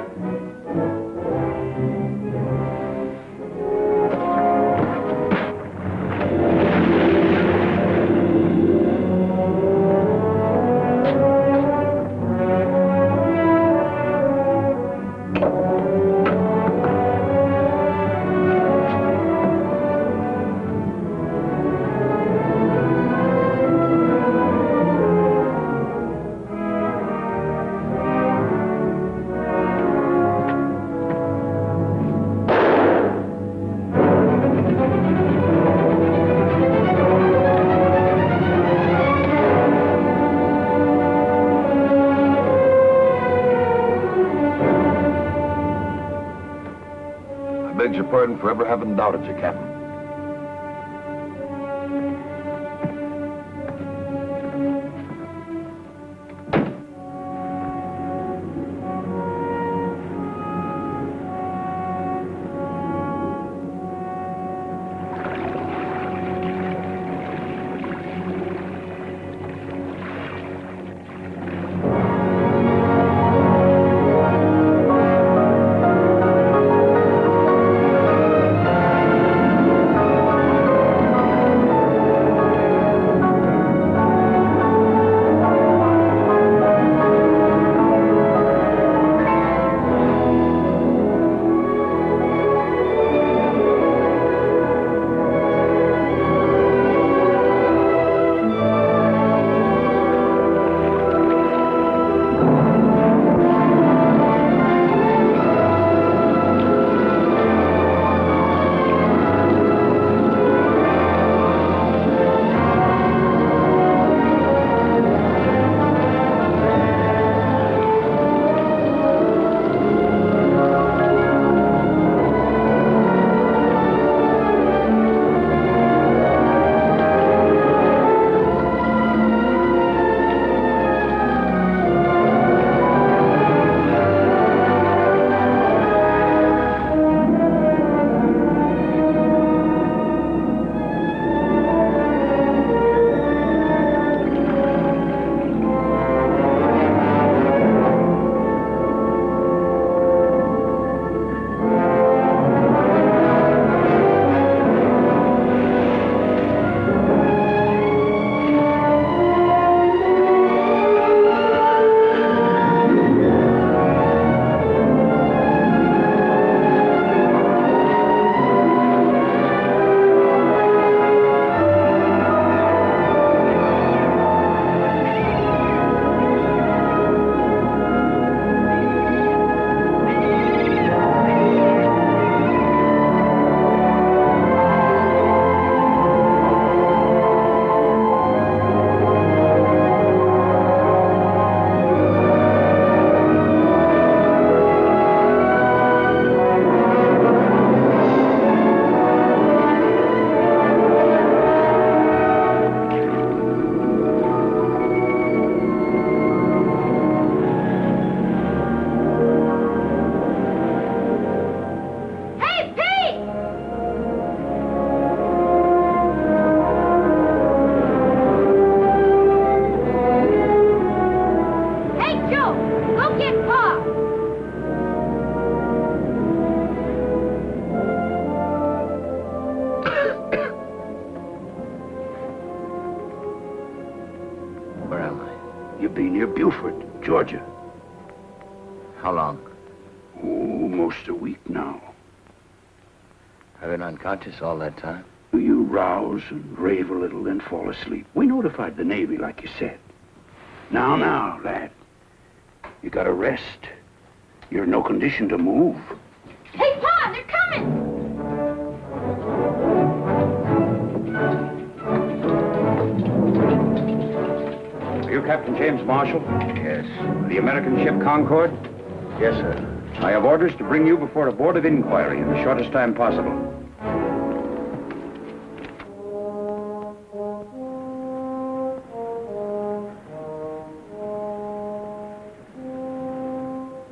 I beg your pardon for ever having doubted you, Captain. be near Beaufort, Georgia. How long? Oh, most a week now. I've been unconscious all that time. You rouse and rave a little, then fall asleep. We notified the Navy, like you said. Now, lad. You gotta rest. You're in no condition to move. Hey, Pa, they're coming! Are you Captain James Marshall? Yes. The American ship Concord? Yes, sir. I have orders to bring you before a board of inquiry in the shortest time possible.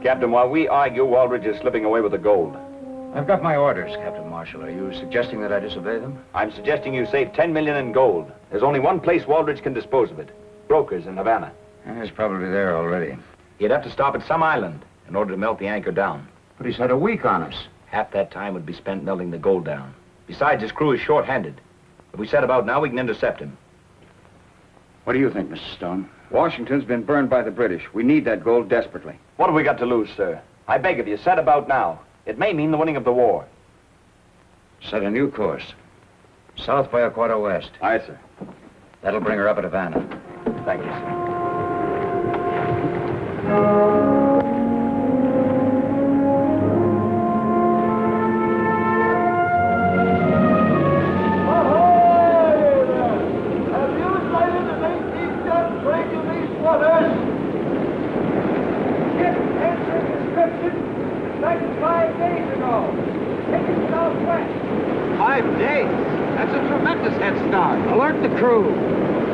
Captain, while we argue, Waldridge is slipping away with the gold. I've got my orders, Captain Marshall. Are you suggesting that I disobey them? I'm suggesting you save $10 million in gold. There's only one place Waldridge can dispose of it. Brokers in Havana. He's probably there already. He'd have to stop at some island in order to melt the anchor down. But he's had a week on us. Half that time would be spent melting the gold down. Besides, his crew is short-handed. If we set about now, we can intercept him. What do you think, Mr. Stone? Washington's been burned by the British. We need that gold desperately. What have we got to lose, sir? I beg of you, set about now. It may mean the winning of the war. Set a new course. South by a quarter west. Aye, sir. That'll bring her up at Havana. Thank you, sir. Alert the crew.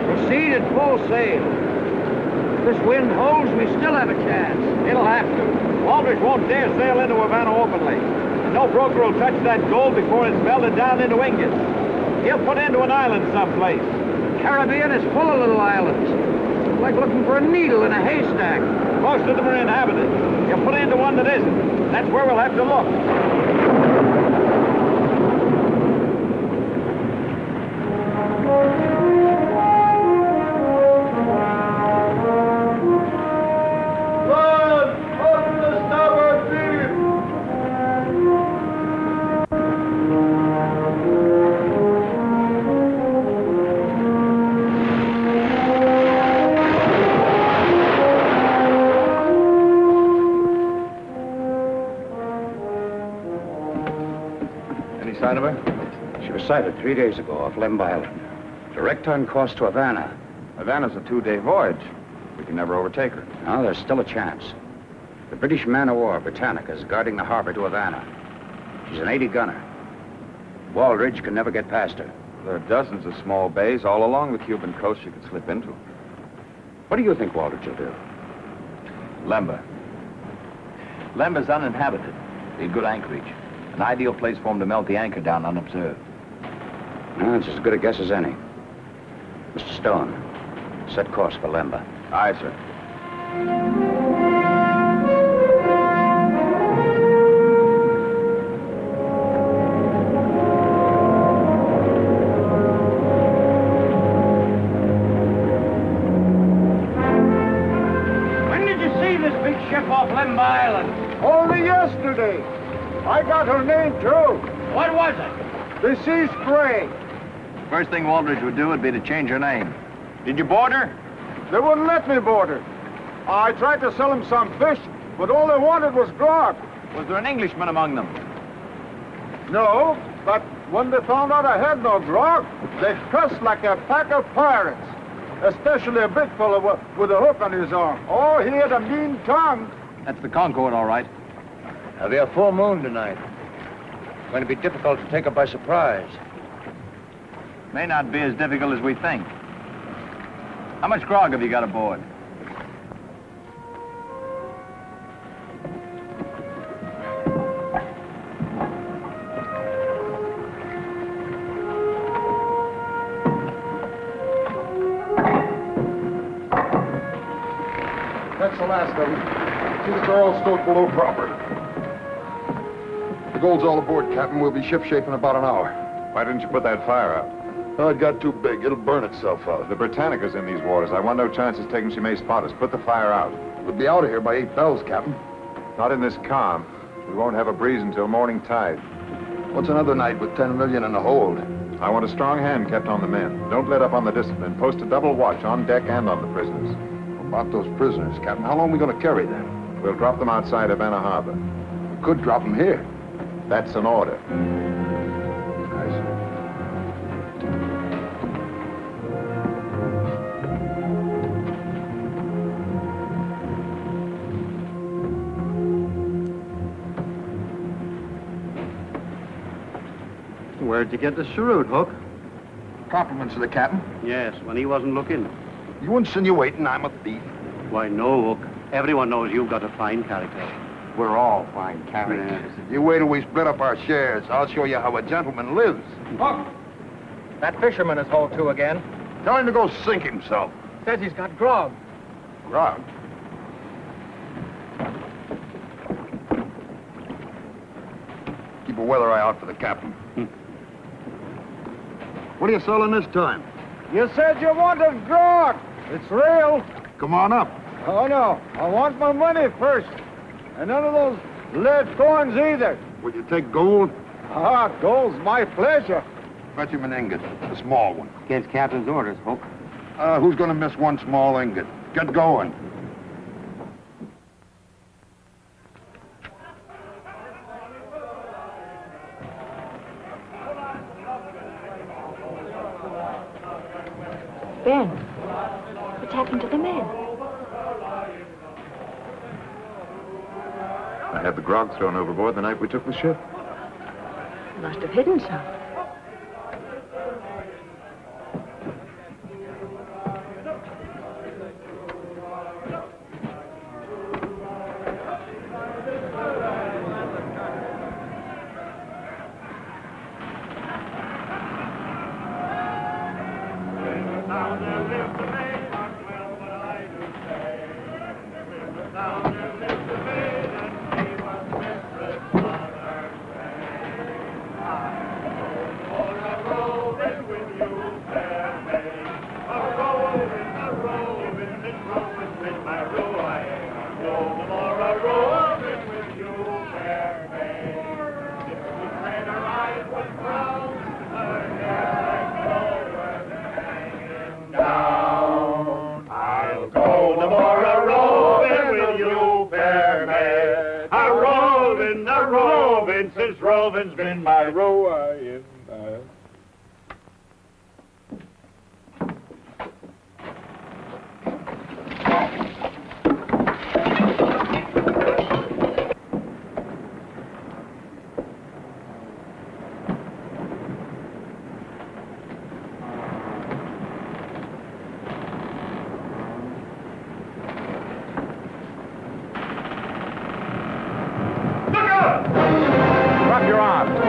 Proceed at full sail. If this wind holds, we still have a chance. It'll have to. Waldridge won't dare sail into Havana openly. And no broker will touch that gold before it's melted down into ingots. He'll put into an island someplace. The Caribbean is full of little islands. It's like looking for a needle in a haystack. Most of them are inhabited. He'll put into one that isn't. That's where we'll have to look. Sign of her? She was sighted 3 days ago off Lemba Island. Direct on course to Havana. Havana's a 2-day voyage. We can never overtake her. No, there's still a chance. The British man-of-war, Britannica, is guarding the harbor to Havana. She's an 80-gunner. Waldridge can never get past her. There are dozens of small bays all along the Cuban coast she could slip into. What do you think Waldridge will do? Lemba. Lemba's uninhabited. Be a good anchorage. An ideal place for him to melt the anchor down unobserved. No, it's as good a guess as any. Mr. Stone, set course for Lemba. Aye, sir. When did you see this big ship off Lemba Island? Only yesterday. I got her name, too. What was it? The Sea Spray. First thing Waldridge would do would be to change her name. Did you board her? They wouldn't let me board her. I tried to sell them some fish, but all they wanted was grog. Was there an Englishman among them? No, but when they found out I had no grog, they cussed like a pack of pirates. Especially a big fellow with a hook on his arm. Oh, he had a mean tongue. That's the Concord, all right. There'll be a full moon tonight. It's going to be difficult to take her by surprise. May not be as difficult as we think. How much grog have you got aboard? That's the last of them. Seems they're all stowed below proper. The gold's all aboard, Captain. We'll be shipshape in about an hour. Why didn't you put that fire out? Oh, it got too big. It'll burn itself out. The Britannica's in these waters. I want no chances taken she may spot us. Put the fire out. We'll be out of here by 8 bells, Captain. Not in this calm. We won't have a breeze until morning tide. What's another night with 10 million in the hold? I want a strong hand kept on the men. Don't let up on the discipline. Post a double watch on deck and on the prisoners. About those prisoners, Captain. How long are we going to carry them? We'll drop them outside Havana Harbor. We could drop them here. That's an order. I see. Where'd you get the cheroot, Hook? Compliments to the captain. Yes, when he wasn't looking. You insinuating I'm a thief? Why, no, Hook. Everyone knows you've got a fine character. We're all fine characters. You wait till we split up our shares. I'll show you how a gentleman lives. Hook! That fisherman is hauled to again. Tell him to go sink himself. Says he's got grog. Grog? Keep a weather eye out for the captain. What are you selling this time? You said you wanted grog. It's real. Come on up. Oh, no. I want my money first. And none of those lead coins either. Will you take gold? Ah, gold's my pleasure. Fetch him an ingot, a small one. Against captain's orders, Hook. Who's going to miss one small ingot? Get going. Ben, what's happened to the men? I had the grog thrown overboard the night we took the ship. You must have hidden some. Since roving's been my ruin. Drop your arms.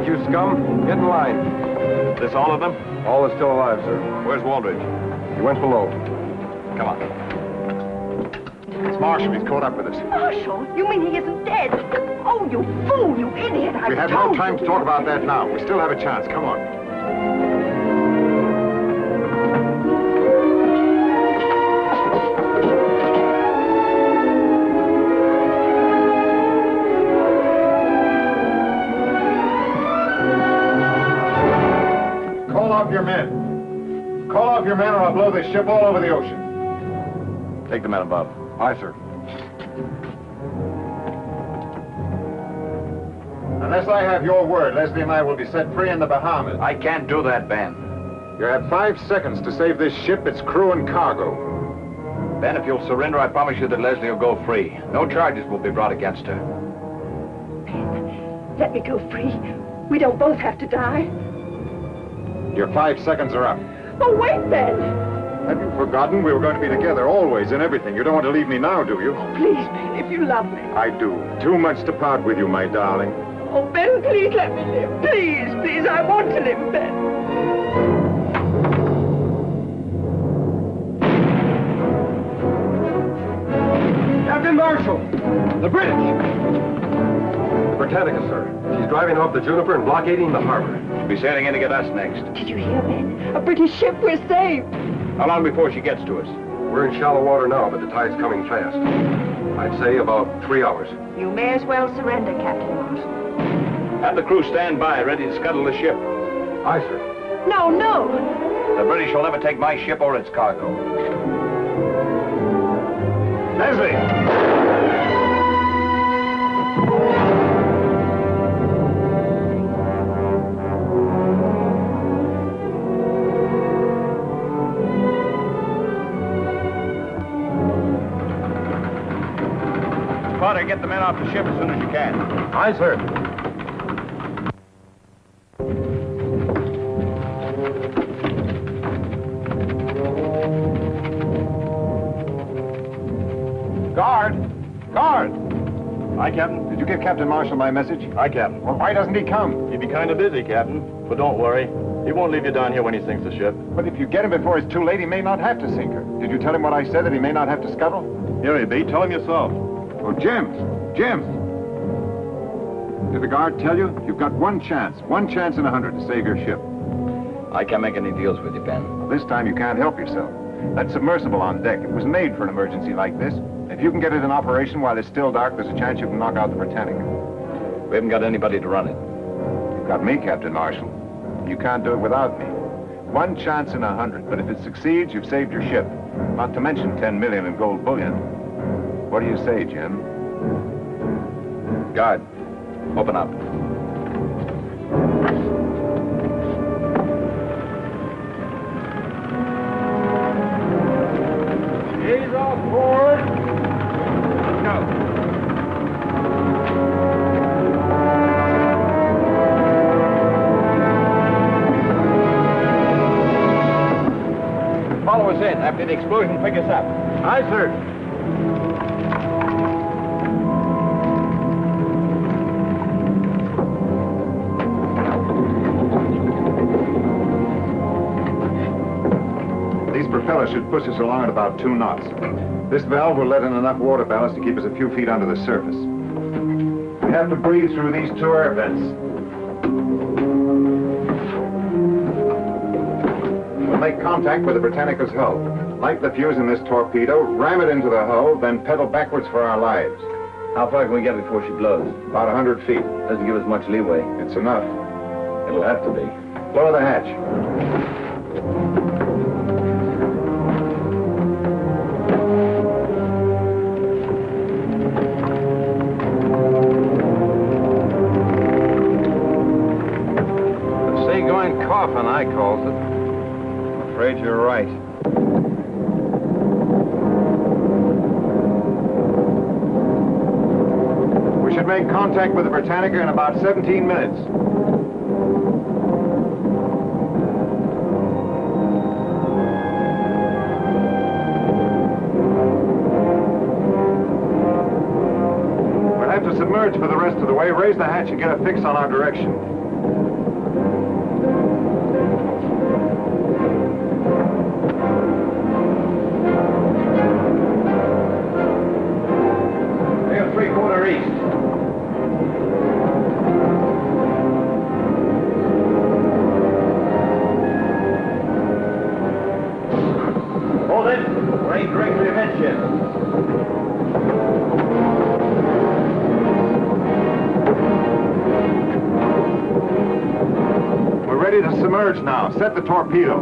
You scum, get in line. This all of them? All is still alive, sir. Where's Waldridge? He went below. Come on. It's Marshall. He's caught up with us. Marshall? You mean he isn't dead? Oh, you fool, you idiot. We have no time to talk about that now. We still have a chance. Come on. Call off your men or I'll blow this ship all over the ocean. Take the men above. Aye, sir. Unless I have your word, Leslie and I will be set free in the Bahamas. I can't do that, Ben. You have 5 seconds to save this ship, its crew, and cargo. Ben, if you'll surrender, I promise you that Leslie will go free. No charges will be brought against her. Let me go free. We don't both have to die. Your 5 seconds are up. Oh, wait, Ben. Have you forgotten we were going to be together always in everything? You don't want to leave me now, do you? Please, Ben, if you love me. I do. Too much to part with you, my darling. Oh, Ben, please let me live. Please, please, I want to live, Ben. Captain Marshall, the British. The Britannica, sir. She's driving off the Juniper and blockading the harbor. She'll be sailing in to get us next. Did you hear, Ben? A British ship, we're saved. How long before she gets to us? We're in shallow water now, but the tide's coming fast. I'd say about 3 hours. You may as well surrender, Captain Marshall. Have the crew stand by, ready to scuttle the ship. Aye, sir. No, no. The British will never take my ship or its cargo. Leslie! Potter, get the men off the ship as soon as you can. Aye, sir. Guard! Guard! Aye, Captain. Did you give Captain Marshall my message? Aye, Captain. Well, why doesn't he come? He'd be kind of busy, Captain. But don't worry. He won't leave you down here when he sinks the ship. But if you get him before it's too late, he may not have to sink her. Did you tell him what I said, that he may not have to scuttle? Here he be. Tell him yourself. Oh, Jim! Jim! Did the guard tell you? You've got one chance in 100 to save your ship. I can't make any deals with you, Ben. This time you can't help yourself. That submersible on deck, it was made for an emergency like this. If you can get it in operation while it's still dark, there's a chance you can knock out the Britannica. We haven't got anybody to run it. You've got me, Captain Marshall. You can't do it without me. One chance in 100, but if it succeeds, you've saved your ship. Not to mention 10 million in gold bullion. What do you say, Jim? Guard, open up. He's off board. Go. Follow us in. After the explosion, pick us up. Aye, sir. These propellers should push us along at about 2 knots. This valve will let in enough water ballast to keep us a few feet under the surface. We have to breathe through these 2 air vents. We'll make contact with the Britannica's hull. Light the fuse in this torpedo, ram it into the hull, then pedal backwards for our lives. How far can we get before she blows? About 100 feet. Doesn't give us much leeway. It's enough. It'll have to be. Lower the hatch. Seagoing coffin, I calls it. I'm afraid you're right. We should make contact with the Britannica in about 17 minutes. We'll have to submerge for the rest of the way. Raise the hatch and get a fix on our direction. We're ready to submerge now. Set the torpedo.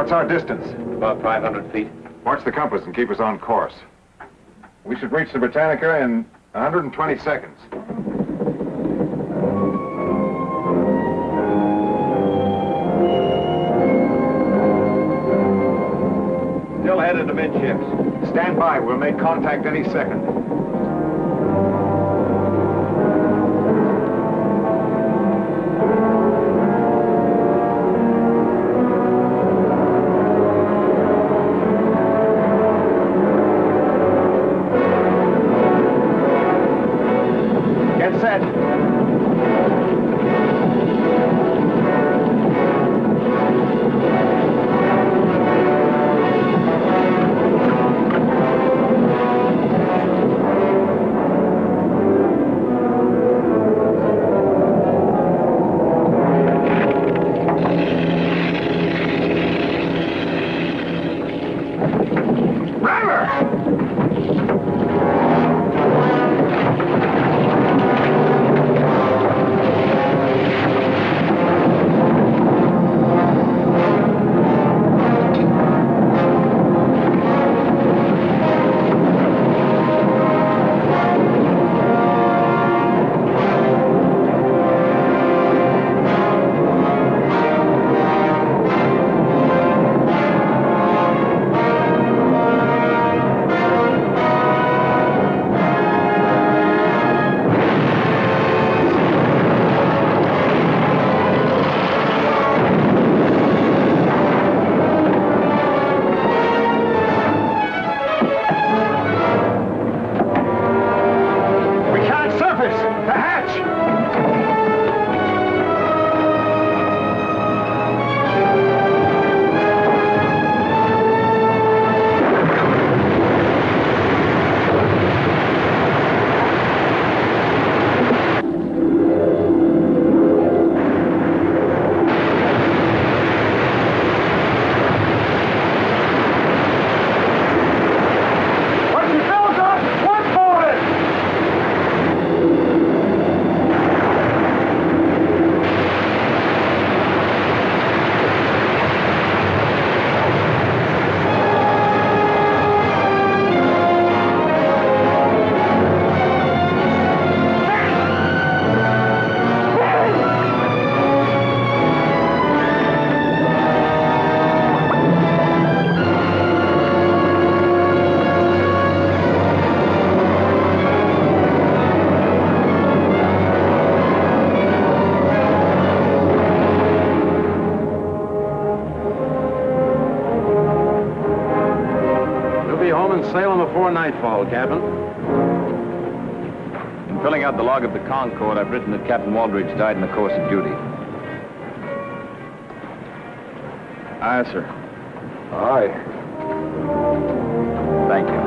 What's our distance? About 500 feet. Watch the compass and keep us on course. We should reach the Britannica in 120 seconds. Still headed amidships. Stand by. We'll make contact any second. Get set. Salem before nightfall, Captain. In filling out the log of the Concord, I've written that Captain Waldridge died in the course of duty. Aye, sir. Aye. Thank you.